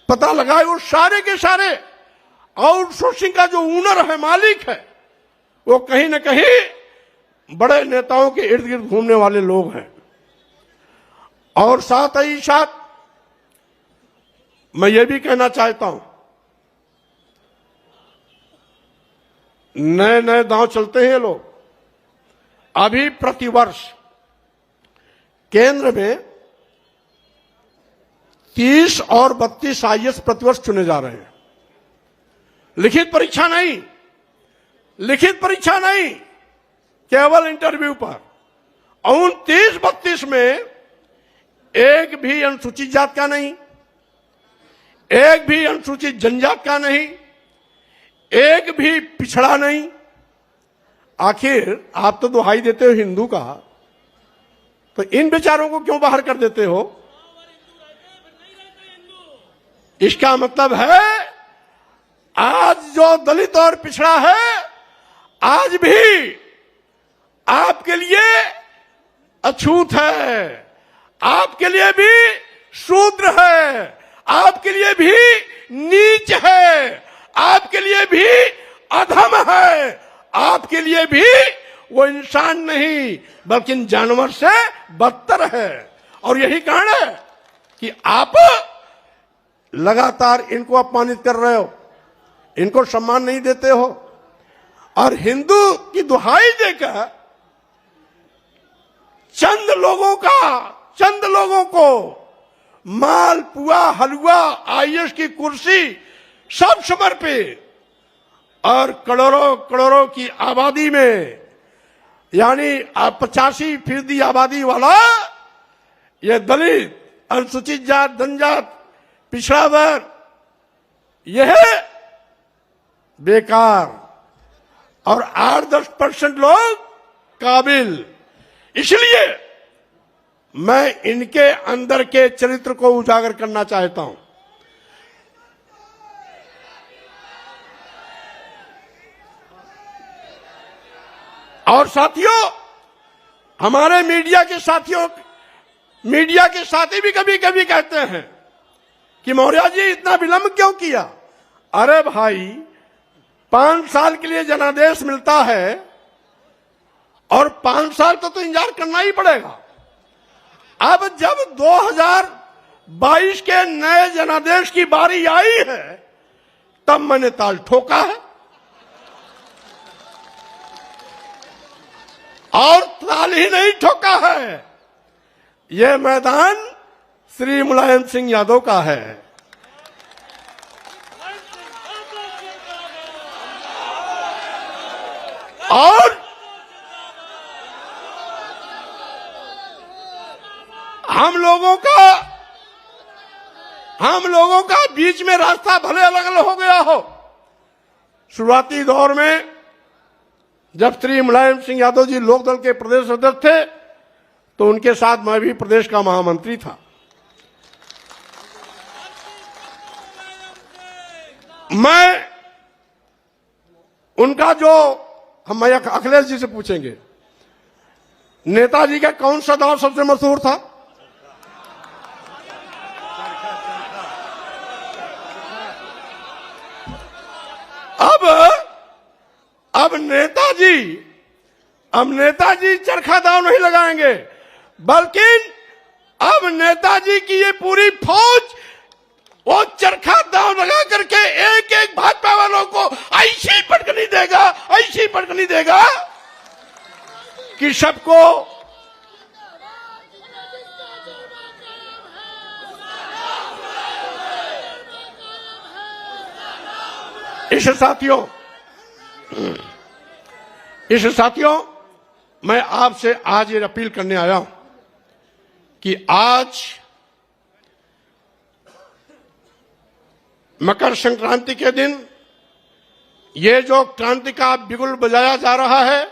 पता लगाए वो सारे के सारे आउटसोर्सिंग का जो ओनर है, मालिक है, वो कहीं ना कहीं बड़े नेताओं के इर्द गिर्द घूमने वाले लोग हैं। और साथ ही साथ मैं ये भी कहना चाहता हूं, नए नए दांव चलते हैं लोग। अभी प्रतिवर्ष केंद्र में 30 और 32 आईएएस प्रतिवर्ष चुने जा रहे हैं। लिखित परीक्षा नहीं, लिखित परीक्षा नहीं, केवल इंटरव्यू पर। उन 30-32 में एक भी अनुसूचित जात का नहीं, एक भी अनुसूचित जनजात का नहीं, एक भी पिछड़ा नहीं। आखिर आप तो दुहाई देते हो हिंदू का, तो इन बेचारों को क्यों बाहर कर देते हो? इसका मतलब है आज जो दलित और पिछड़ा है, आज भी आपके लिए अछूत है, आपके लिए भी शूद्र है, आपके लिए भी नीच है, आपके लिए भी अधम है, आपके लिए भी वो इंसान नहीं बल्कि जानवर से बदतर है। और यही कारण है कि आप लगातार इनको अपमानित कर रहे हो, इनको सम्मान नहीं देते हो, और हिंदू की दुहाई देकर चंद लोगों को माल पुआ हलवा आईएएस की कुर्सी सब समर्पित, और करोड़ों की आबादी में, यानी 85% आबादी वाला ये दलित, अनुसूचित जात, जनजात, पिछड़ा वर्ग, यह बेकार, और 8-10% लोग काबिल। इसलिए मैं इनके अंदर के चरित्र को उजागर करना चाहता हूं। और साथियों, हमारे मीडिया के साथी भी कभी कभी कहते हैं कि मौर्य जी इतना विलंब क्यों किया? अरे भाई, 5 साल के लिए जनादेश मिलता है और 5 साल तो इंतजार करना ही पड़ेगा। अब जब 2022 के नए जनादेश की बारी आई है, तब मैंने ताल ठोका है, और ताल ही नहीं ठोका है, यह मैदान श्री मुलायम सिंह यादव का है। और हम लोगों का बीच में रास्ता भले अलग अलग हो गया हो। शुरुआती दौर में जब श्री मुलायम सिंह यादव जी लोकदल के प्रदेश अध्यक्ष थे, तो उनके साथ मैं भी प्रदेश का महामंत्री था। मैं उनका जो, हम अखिलेश जी से पूछेंगे, नेताजी का कौन सा दौर सबसे मशहूर था? अब नेताजी चरखा दाव नहीं लगाएंगे, बल्कि अब नेताजी की ये पूरी फौज वो चरखा दाव लगा करके एक एक भाजपा वालों को ऐसी पटकनी देगा कि सबको इस साथियों मैं आपसे आज ये अपील करने आया हूं कि आज मकर संक्रांति के दिन ये जो क्रांति का बिगुल बजाया जा रहा है,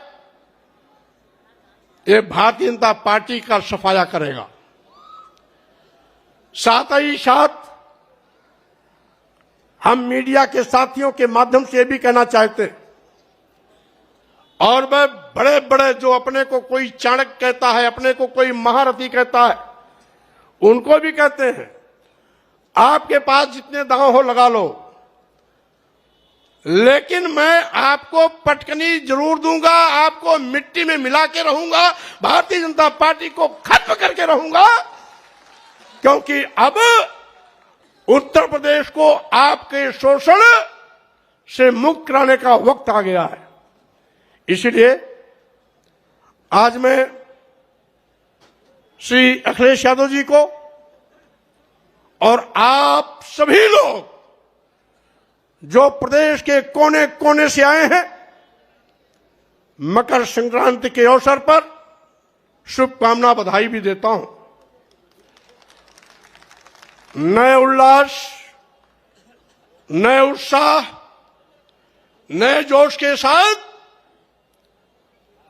ये भारतीय जनता पार्टी का सफाया करेगा। साथ ही साथ हम मीडिया के साथियों के माध्यम से भी कहना चाहते हैं, और वह बड़े बड़े जो अपने को कोई चाणक्य कहता है, अपने को कोई महारथी कहता है, उनको भी कहते हैं आपके पास जितने दांव हो लगा लो, लेकिन मैं आपको पटकनी जरूर दूंगा, आपको मिट्टी में मिला के रहूंगा, भारतीय जनता पार्टी को खत्म करके रहूंगा, क्योंकि अब उत्तर प्रदेश को आपके शोषण से मुक्त कराने का वक्त आ गया है। इसलिए आज मैं श्री अखिलेश यादव जी को और आप सभी लोग जो प्रदेश के कोने कोने से आए हैं, मकर संक्रांति के अवसर पर शुभकामना बधाई भी देता हूं। नए उल्लास, नए उत्साह, नए जोश के साथ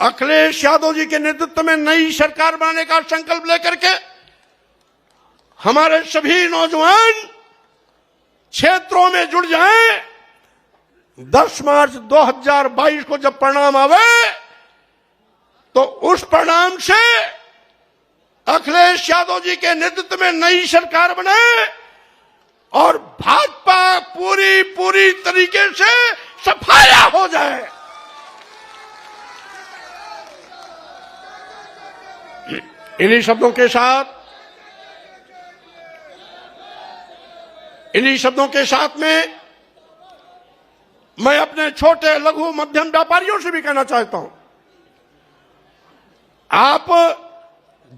अखिलेश यादव जी के नेतृत्व में नई सरकार बनाने का संकल्प लेकर के हमारे सभी नौजवान क्षेत्रों में जुड़ जाएं। 10 मार्च 2022 को जब परिणाम आवे तो उस परिणाम से अखिलेश यादव जी के नेतृत्व में नई सरकार बने और भाजपा पूरी तरीके से सफाया हो जाए। इन्हीं शब्दों के साथ में मैं अपने छोटे लघु मध्यम व्यापारियों से भी कहना चाहता हूं, आप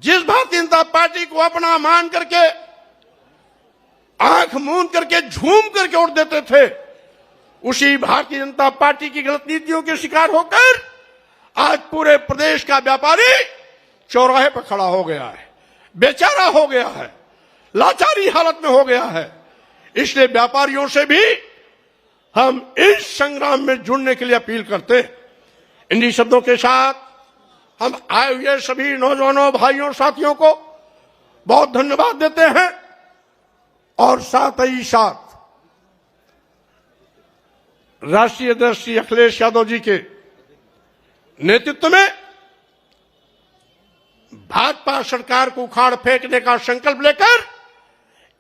जिस भारतीय जनता पार्टी को अपना मान करके आंख मूंद करके झूम करके वोट देते थे, उसी भारतीय जनता पार्टी की गलत नीतियों के शिकार होकर आज पूरे प्रदेश का व्यापारी चौराहे पर खड़ा हो गया है, बेचारा हो गया है, लाचारी हालत में हो गया है। इसलिए व्यापारियों से भी हम इस संग्राम में जुड़ने के लिए अपील करते हैं। इन्हीं शब्दों के साथ हम आए हुए सभी नौजवानों, भाइयों, साथियों को बहुत धन्यवाद देते हैं और साथ ही साथ राष्ट्रीय अध्यक्ष श्री अखिलेश यादव जी के नेतृत्व में भाजपा सरकार को उखाड़ फेंकने का संकल्प लेकर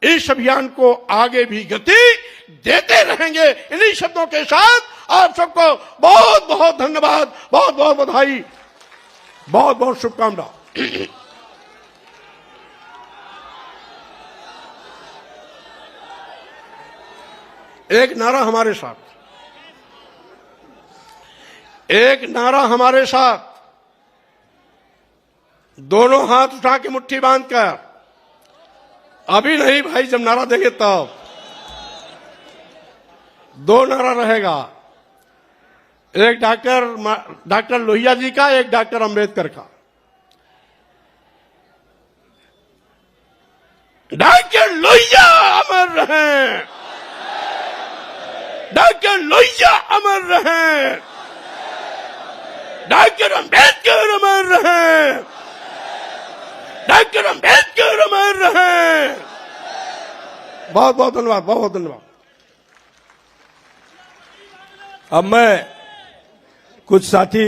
इस अभियान को आगे भी गति देते रहेंगे। इन्हीं शब्दों के साथ आप सबको बहुत बहुत धन्यवाद, बहुत बहुत बधाई, बहुत बहुत शुभकामना। एक नारा हमारे साथ, एक नारा हमारे साथ, दोनों हाथ उठा के मुट्ठी बांधकर, अभी नहीं भाई, जब नारा देंगे तब। दो नारा रहेगा, एक डॉक्टर लोहिया जी का, एक डॉक्टर अंबेडकर का। डॉक्टर लोहिया अमर रहें, डॉक्टर लोहिया अमर रहें, डॉक्टर अंबेडकर अमर रहें, डॉक्टर अंबेडकर अमर रहें। बहुत बहुत धन्यवाद, बहुत बहुत धन्यवाद। अब मैं कुछ साथी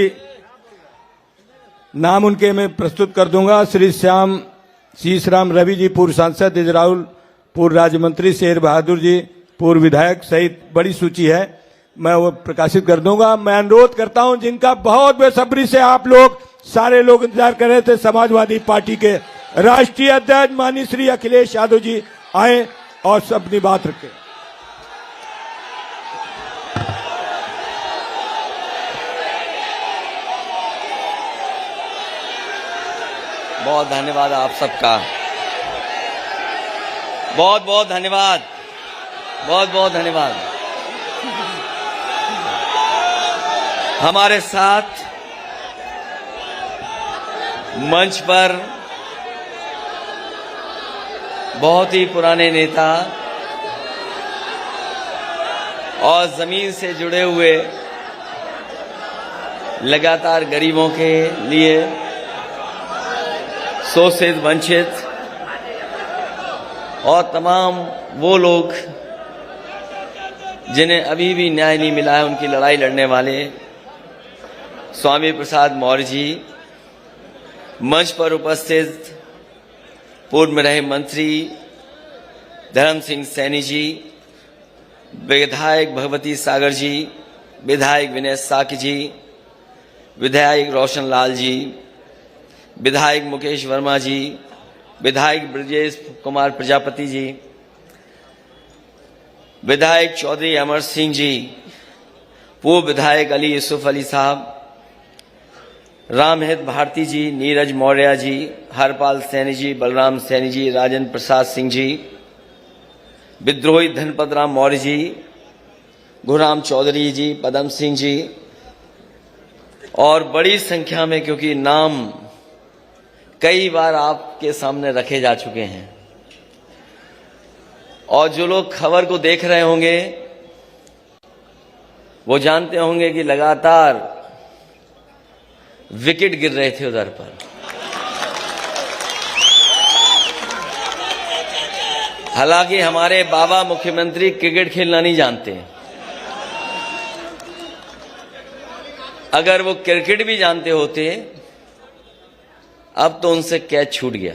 नाम उनके मैं प्रस्तुत कर दूंगा। श्री श्याम शीशराम रवि जी, पूर्व सांसद इजराउल, पूर्व राज्य मंत्री शेर बहादुर जी, पूर्व विधायक सहित बड़ी सूची है, मैं वो प्रकाशित कर दूंगा। मैं अनुरोध करता हूं, जिनका बहुत बेसब्री से आप लोग सारे लोग इंतजार कर रहे थे, समाजवादी पार्टी के राष्ट्रीय अध्यक्ष माननीय श्री अखिलेश यादव जी आए और अपनी बात रखें। बहुत धन्यवाद आप सबका, बहुत बहुत धन्यवाद, बहुत बहुत धन्यवाद। हमारे साथ मंच पर बहुत ही पुराने नेता और जमीन से जुड़े हुए, लगातार गरीबों के लिए शोषित, वंचित और तमाम वो लोग जिन्हें अभी भी न्याय नहीं मिला है, उनकी लड़ाई लड़ने वाले स्वामी प्रसाद मौर्य जी, मंच पर उपस्थित पूर्व में रहे मंत्री धर्म सिंह सैनी जी, विधायक भगवती सागर जी, विधायक विनय साकी जी, विधायक रोशन लाल जी, विधायक मुकेश वर्मा जी, विधायक ब्रजेश कुमार प्रजापति जी, विधायक चौधरी अमर सिंह जी, पूर्व विधायक अली यूसुफ अली साहब, रामहित भारती जी, नीरज मौर्य जी, हरपाल सैनी जी, बलराम सैनी जी, राजेंद्र प्रसाद सिंह जी, विद्रोही धनपत राम मौर्य जी, गुरराम चौधरी जी, पदम सिंह जी और बड़ी संख्या में, क्योंकि नाम कई बार आपके सामने रखे जा चुके हैं और जो लोग खबर को देख रहे होंगे वो जानते होंगे कि लगातार विकेट गिर रहे थे उधर पर। हालांकि हमारे बाबा मुख्यमंत्री क्रिकेट खेलना नहीं जानते। अगर वो क्रिकेट भी जानते होते अब तो उनसे कैच छूट गया।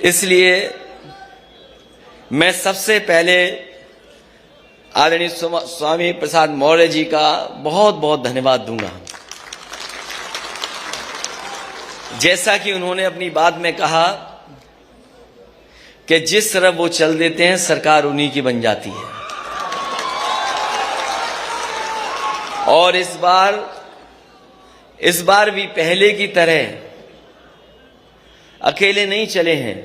इसलिए मैं सबसे पहले आदरणीय स्वामी प्रसाद मौर्य जी का बहुत बहुत धन्यवाद दूंगा। जैसा कि उन्होंने अपनी बात में कहा कि जिस तरफ वो चल देते हैं सरकार उन्हीं की बन जाती है, और इस बार भी पहले की तरह अकेले नहीं चले हैं,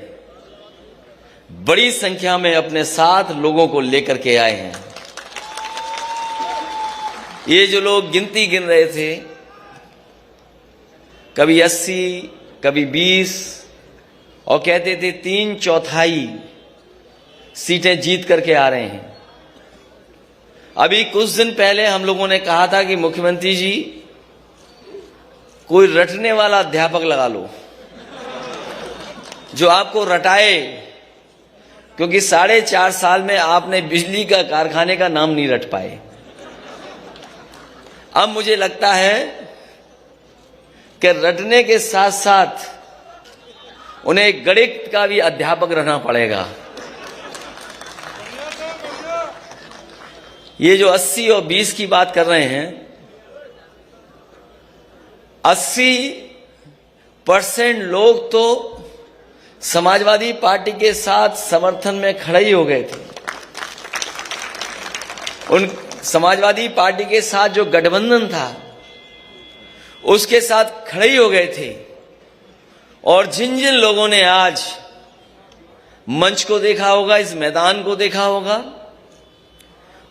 बड़ी संख्या में अपने साथ लोगों को लेकर के आए हैं। ये जो लोग गिनती गिन रहे थे, कभी 80, कभी 20 और कहते थे 3/4 सीटें जीत करके आ रहे हैं। अभी कुछ दिन पहले हम लोगों ने कहा था कि मुख्यमंत्री जी कोई रटने वाला अध्यापक लगा लो जो आपको रटाए, क्योंकि 4.5 साल में आपने बिजली का कारखाने का नाम नहीं रट पाए। अब मुझे लगता है कि रटने के साथ साथ उन्हें गणित का भी अध्यापक रहना पड़ेगा। ये जो 80 और 20 की बात कर रहे हैं, 80% लोग तो समाजवादी पार्टी के साथ समर्थन में खड़े ही हो गए थे। उन समाजवादी पार्टी के साथ जो गठबंधन था उसके साथ खड़े ही हो गए थे। और जिन जिन लोगों ने आज मंच को देखा होगा, इस मैदान को देखा होगा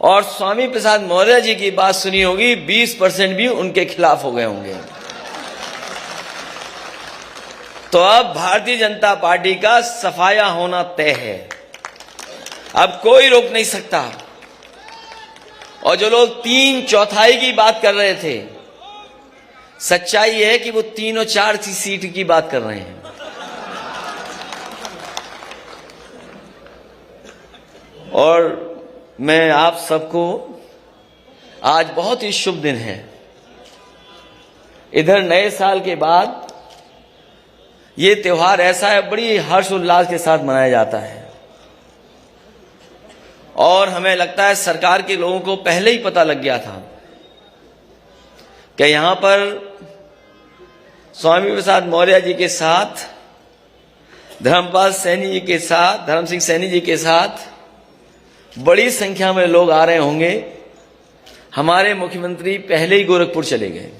और स्वामी प्रसाद मौर्य जी की बात सुनी होगी, 20% भी उनके खिलाफ हो गए होंगे। तो अब भारतीय जनता पार्टी का सफाया होना तय है, अब कोई रोक नहीं सकता। और जो लोग 3/4 की बात कर रहे थे, सच्चाई है कि वो 3 और 4 सीट की बात कर रहे हैं। और मैं आप सबको, आज बहुत ही शुभ दिन है। इधर नए साल के बाद ये त्योहार ऐसा है, बड़ी हर्षोल्लास के साथ मनाया जाता है। और हमें लगता है सरकार के लोगों को पहले ही पता लग गया था कि यहां पर स्वामी प्रसाद मौर्य जी के साथ, धर्मपाल सैनी जी के साथ, धर्म सिंह सैनी जी के साथ बड़ी संख्या में लोग आ रहे होंगे। हमारे मुख्यमंत्री पहले ही गोरखपुर चले गए,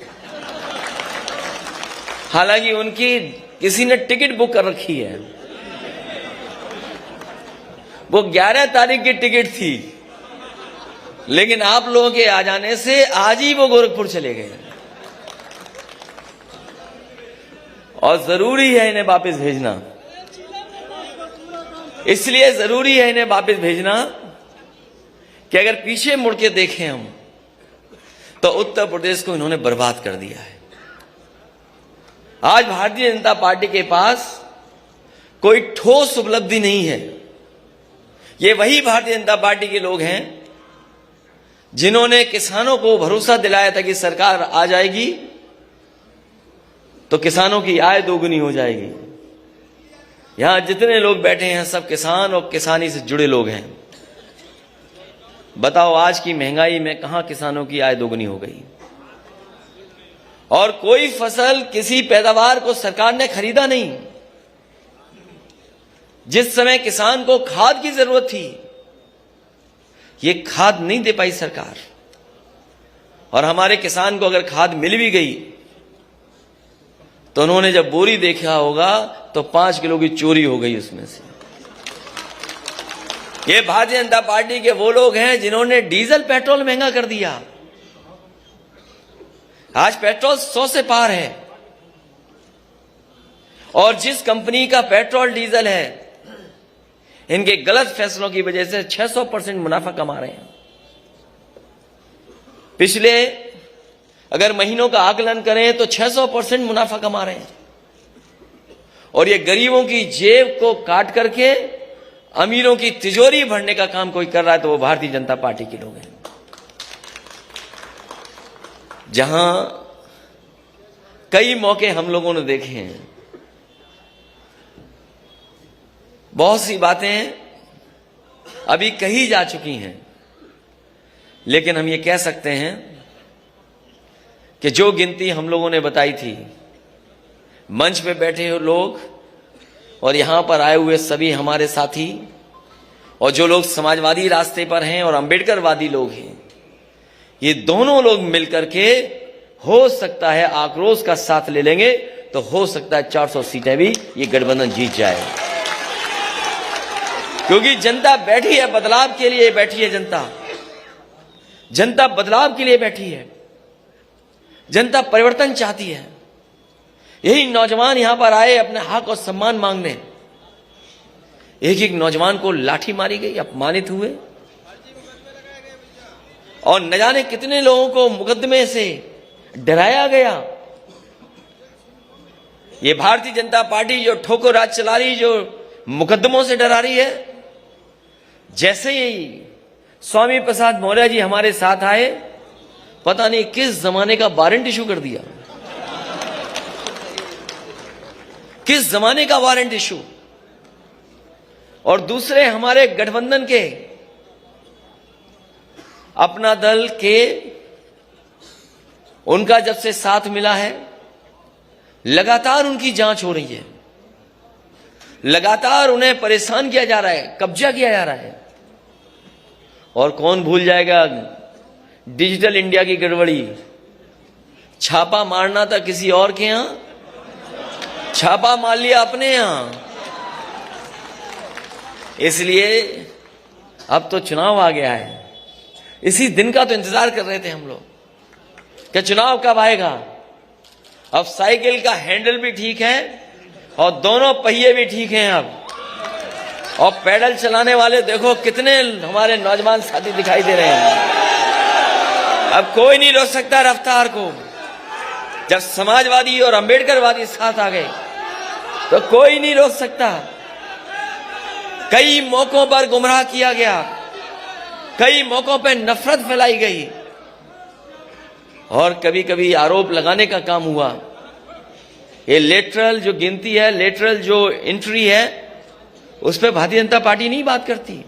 हालांकि उनकी किसी ने टिकट बुक कर रखी है। वो 11 तारीख की टिकट थी, लेकिन आप लोगों के आ जाने से आज ही वो गोरखपुर चले गए। और जरूरी है इन्हें वापस भेजना, इसलिए जरूरी है इन्हें वापस भेजना कि अगर पीछे मुड़ के देखें हम तो उत्तर प्रदेश को इन्होंने बर्बाद कर दिया है। आज भारतीय जनता पार्टी के पास कोई ठोस उपलब्धि नहीं है। ये वही भारतीय जनता पार्टी के लोग हैं जिन्होंने किसानों को भरोसा दिलाया था कि सरकार आ जाएगी तो किसानों की आय दोगुनी हो जाएगी। यहां जितने लोग बैठे हैं सब किसान और किसानी से जुड़े लोग हैं। बताओ आज की महंगाई में कहां किसानों की आय दोगुनी हो गई? और कोई फसल, किसी पैदावार को सरकार ने खरीदा नहीं। जिस समय किसान को खाद की जरूरत थी, ये खाद नहीं दे पाई सरकार। और हमारे किसान को अगर खाद मिल भी गई तो उन्होंने जब बोरी देखा होगा तो 5 किलो की चोरी हो गई उसमें से। ये भारतीय जनता पार्टी के वो लोग हैं जिन्होंने डीजल पेट्रोल महंगा कर दिया। आज पेट्रोल 100 से पार है। और जिस कंपनी का पेट्रोल डीजल है, इनके गलत फैसलों की वजह से 600% मुनाफा कमा रहे हैं। पिछले अगर महीनों का आकलन करें तो 600% मुनाफा कमा रहे हैं। और ये गरीबों की जेब को काट करके अमीरों की तिजोरी भरने का काम कोई कर रहा है तो वो भारतीय जनता पार्टी के लोग हैं। जहां कई मौके हम लोगों ने देखे हैं, बहुत सी बातें अभी कही जा चुकी हैं, लेकिन हम ये कह सकते हैं कि जो गिनती हम लोगों ने बताई थी, मंच पे बैठे हुए लोग और यहां पर आए हुए सभी हमारे साथी और जो लोग समाजवादी रास्ते पर हैं और अंबेडकरवादी लोग हैं, ये दोनों लोग मिलकर के हो सकता है आक्रोश का साथ ले लेंगे तो हो सकता है 400 सीटें भी ये गठबंधन जीत जाए। क्योंकि जनता बैठी है बदलाव के लिए, बैठी है जनता बदलाव के लिए बैठी है। जनता परिवर्तन चाहती है। यही नौजवान यहां पर आए अपने हक और सम्मान मांगने। एक एक नौजवान को लाठी मारी गई, अपमानित हुए और न जाने कितने लोगों को मुकदमे से डराया गया। ये भारतीय जनता पार्टी जो ठोकर राज चला रही, जो मुकदमों से डरा रही है, जैसे ही स्वामी प्रसाद मौर्य जी हमारे साथ आए, पता नहीं किस जमाने का वारंट इशू कर दिया, किस जमाने का वारंट इशू। और दूसरे हमारे गठबंधन के अपना दल के, उनका जब से साथ मिला है, लगातार उनकी जांच हो रही है, लगातार उन्हें परेशान किया जा रहा है, कब्जा किया जा रहा है। और कौन भूल जाएगा डिजिटल इंडिया की गड़बड़ी। छापा मारना था किसी और के यहां, छापा मार लिया अपने यहां। इसलिए अब तो चुनाव आ गया है। इसी दिन का तो इंतजार कर रहे थे हम लोग कि चुनाव कब आएगा। अब साइकिल का हैंडल भी ठीक है और दोनों पहिए भी ठीक हैं अब। और पैडल चलाने वाले देखो कितने हमारे नौजवान साथी दिखाई दे रहे हैं। अब कोई नहीं रोक सकता रफ्तार को। जब समाजवादी और अंबेडकरवादी साथ आ गए तो कोई नहीं रोक सकता। कई मौकों पर गुमराह किया गया, कई मौकों पर नफरत फैलाई गई और कभी कभी आरोप लगाने का काम हुआ। ये लेटरल जो गिनती है, लेटरल जो एंट्री है, उस पर भारतीय जनता पार्टी नहीं बात करती।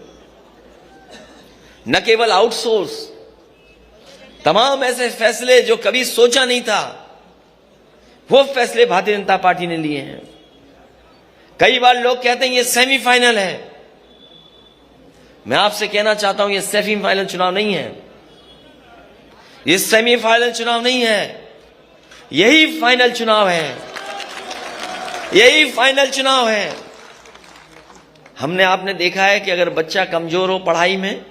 न केवल आउटसोर्स, तमाम ऐसे फैसले जो कभी सोचा नहीं था, वो फैसले भारतीय जनता पार्टी ने लिए हैं। कई बार लोग कहते हैं ये सेमीफाइनल है। मैं आपसे कहना चाहता हूं ये सेमीफाइनल चुनाव नहीं है, ये सेमीफाइनल चुनाव नहीं है, यही फाइनल चुनाव है, यही फाइनल चुनाव है। आपने देखा है कि अगर बच्चा कमजोर हो पढ़ाई में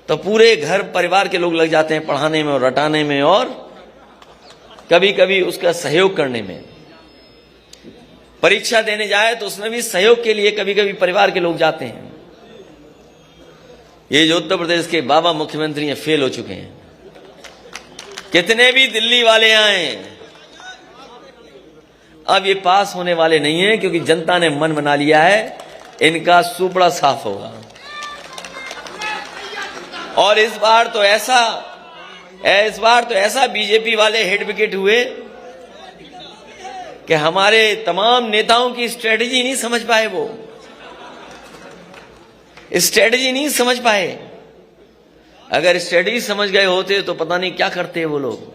तो पूरे घर परिवार के लोग लग जाते हैं पढ़ाने में और रटाने में और कभी कभी उसका सहयोग करने में। परीक्षा देने जाए तो उसमें भी सहयोग के लिए कभी कभी परिवार के लोग जाते हैं। ये जो उत्तर प्रदेश के बाबा मुख्यमंत्री हैं फेल हो चुके हैं। कितने भी दिल्ली वाले आए अब ये पास होने वाले नहीं है, क्योंकि जनता ने मन बना लिया है इनका सुपड़ा साफ होगा। और इस बार तो ऐसा बीजेपी वाले हेड विकेट हुए कि हमारे तमाम नेताओं की स्ट्रेटजी नहीं समझ पाए। वो स्ट्रेटजी नहीं समझ पाए। अगर स्ट्रेटजी समझ गए होते तो पता नहीं क्या करते वो लोग,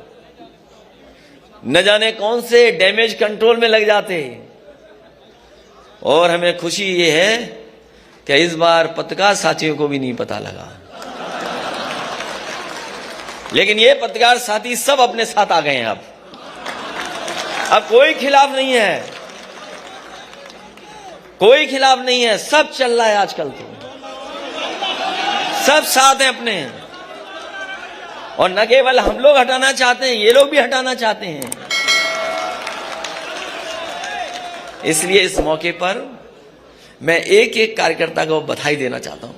न जाने कौन से डैमेज कंट्रोल में लग जाते। और हमें खुशी ये है कि इस बार पत्रकार साथियों को भी नहीं पता लगा, लेकिन ये पत्रकार साथी सब अपने साथ आ गए हैं। अब कोई खिलाफ नहीं है, कोई खिलाफ नहीं है, सब चल रहा है आजकल। तो सब साथ हैं अपने, और न केवल हम लोग हटाना चाहते हैं, ये लोग भी हटाना चाहते हैं। इसलिए इस मौके पर मैं एक एक कार्यकर्ता को बधाई देना चाहता हूं,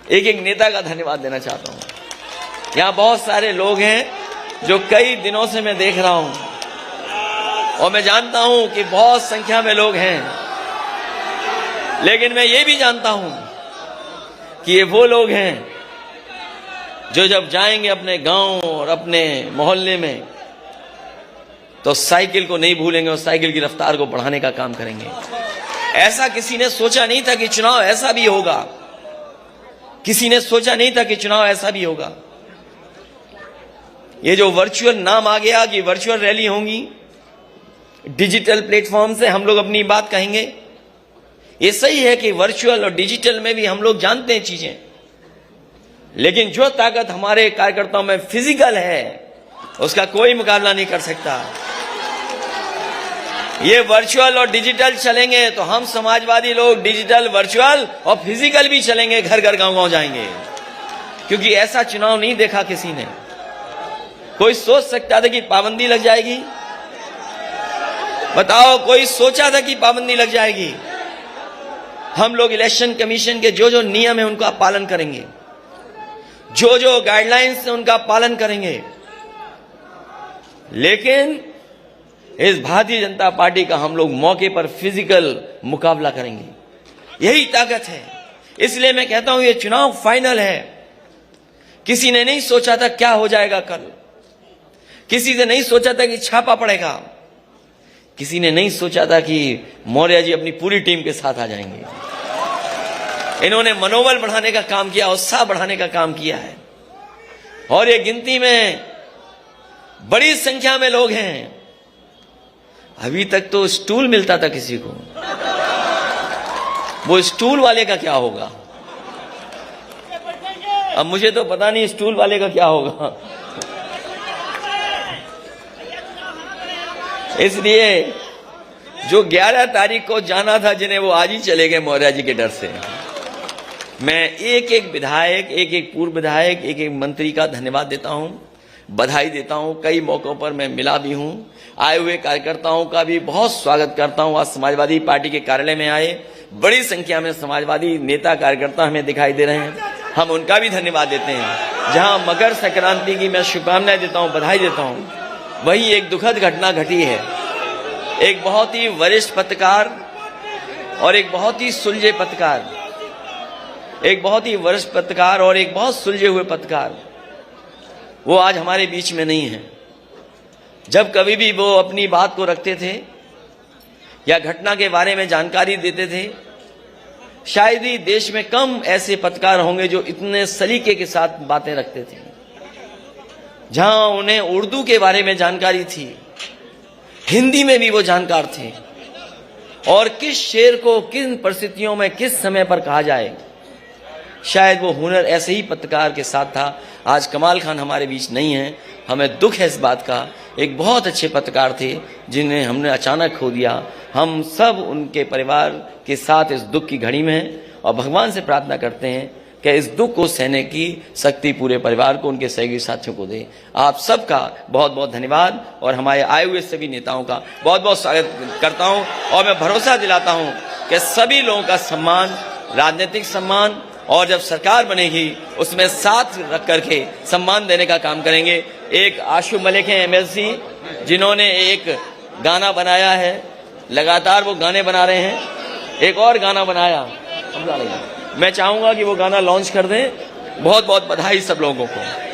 एक एक नेता का धन्यवाद देना चाहता हूं। यहां बहुत सारे लोग हैं जो कई दिनों से मैं देख रहा हूं, और मैं जानता हूं कि बहुत संख्या में लोग हैं, लेकिन मैं ये भी जानता हूं कि ये वो लोग हैं जो जब जाएंगे अपने गांव और अपने मोहल्ले में तो साइकिल को नहीं भूलेंगे और साइकिल की रफ्तार को बढ़ाने का काम करेंगे। ऐसा किसी ने सोचा नहीं था कि चुनाव ऐसा भी होगा, किसी ने सोचा नहीं था कि चुनाव ऐसा भी होगा। ये जो वर्चुअल नाम आ गया कि वर्चुअल रैली होंगी, डिजिटल प्लेटफॉर्म से हम लोग अपनी बात कहेंगे, ये सही है कि वर्चुअल और डिजिटल में भी हम लोग जानते हैं चीजें, लेकिन जो ताकत हमारे कार्यकर्ताओं में फिजिकल है उसका कोई मुकाबला नहीं कर सकता। ये वर्चुअल और डिजिटल चलेंगे तो हम समाजवादी लोग डिजिटल, वर्चुअल और फिजिकल भी चलेंगे, घर घर गांव गांव जाएंगे, क्योंकि ऐसा चुनाव नहीं देखा किसी ने। कोई सोच सकता था कि पाबंदी लग जाएगी? बताओ, कोई सोचा था कि पाबंदी लग जाएगी? हम लोग इलेक्शन कमीशन के जो जो नियम है उनका पालन करेंगे, जो जो गाइडलाइंस है उनका पालन करेंगे, लेकिन इस भारतीय जनता पार्टी का हम लोग मौके पर फिजिकल मुकाबला करेंगे। यही ताकत है। इसलिए मैं कहता हूं ये चुनाव फाइनल है। किसी ने नहीं सोचा था क्या हो जाएगा कल, किसी ने नहीं सोचा था कि छापा पड़ेगा, किसी ने नहीं सोचा था कि मौर्य जी अपनी पूरी टीम के साथ आ जाएंगे। इन्होंने मनोबल बढ़ाने का काम किया, उत्साह बढ़ाने का काम किया है, और ये गिनती में बड़ी संख्या में लोग हैं। अभी तक तो स्टूल मिलता था किसी को, वो स्टूल वाले का क्या होगा? अब मुझे तो पता नहीं स्टूल वाले का क्या होगा। इसलिए जो 11 तारीख को जाना था जिन्हें, वो आज ही चले गए मौर्य जी के डर से। मैं एक एक विधायक, एक एक पूर्व विधायक, एक एक मंत्री का धन्यवाद देता हूं, बधाई देता हूं। कई मौकों पर मैं मिला भी हूं। आए हुए कार्यकर्ताओं का भी बहुत स्वागत करता हूं। आज समाजवादी पार्टी के कार्यालय में आए बड़ी संख्या में समाजवादी नेता कार्यकर्ता हमें दिखाई दे रहे हैं, हम उनका भी धन्यवाद देते हैं। जहां मकर संक्रांति की मैं शुभकामनाएं देता हूं, बधाई देता हूं, वही एक दुखद घटना घटी है। एक बहुत ही वरिष्ठ पत्रकार और एक बहुत ही सुलझे पत्रकार, एक बहुत ही वरिष्ठ पत्रकार और एक बहुत सुलझे हुए पत्रकार, वो आज हमारे बीच में नहीं है। जब कभी भी वो अपनी बात को रखते थे या घटना के बारे में जानकारी देते थे, शायद ही देश में कम ऐसे पत्रकार होंगे जो इतने सलीके के साथ बातें रखते थे। जहां उन्हें उर्दू के बारे में जानकारी थी, हिंदी में भी वो जानकार थे, और किस शेर को किन परिस्थितियों में किस समय पर कहा जाए, शायद वो हुनर ऐसे ही पत्रकार के साथ था। आज कमाल खान हमारे बीच नहीं है, हमें दुख है इस बात का। एक बहुत अच्छे पत्रकार थे जिन्हें हमने अचानक खो दिया। हम सब उनके परिवार के साथ इस दुख की घड़ी में हैं और भगवान से प्रार्थना करते हैं कि इस दुख को सहने की शक्ति पूरे परिवार को, उनके सहयोगी साथियों को दे। आप सबका बहुत बहुत धन्यवाद और हमारे आए हुए सभी नेताओं का बहुत बहुत स्वागत करता हूं और मैं भरोसा दिलाता हूं कि सभी लोगों का सम्मान, राजनीतिक सम्मान, और जब सरकार बनेगी उसमें साथ रख करके सम्मान देने का काम करेंगे। एक आशु मलिक हैं एमएलसी, जिन्होंने एक गाना बनाया है, लगातार वो गाने बना रहे हैं। एक और गाना बनाया, मैं चाहूंगा कि वो गाना लॉन्च कर दें। बहुत बहुत बधाई सब लोगों को।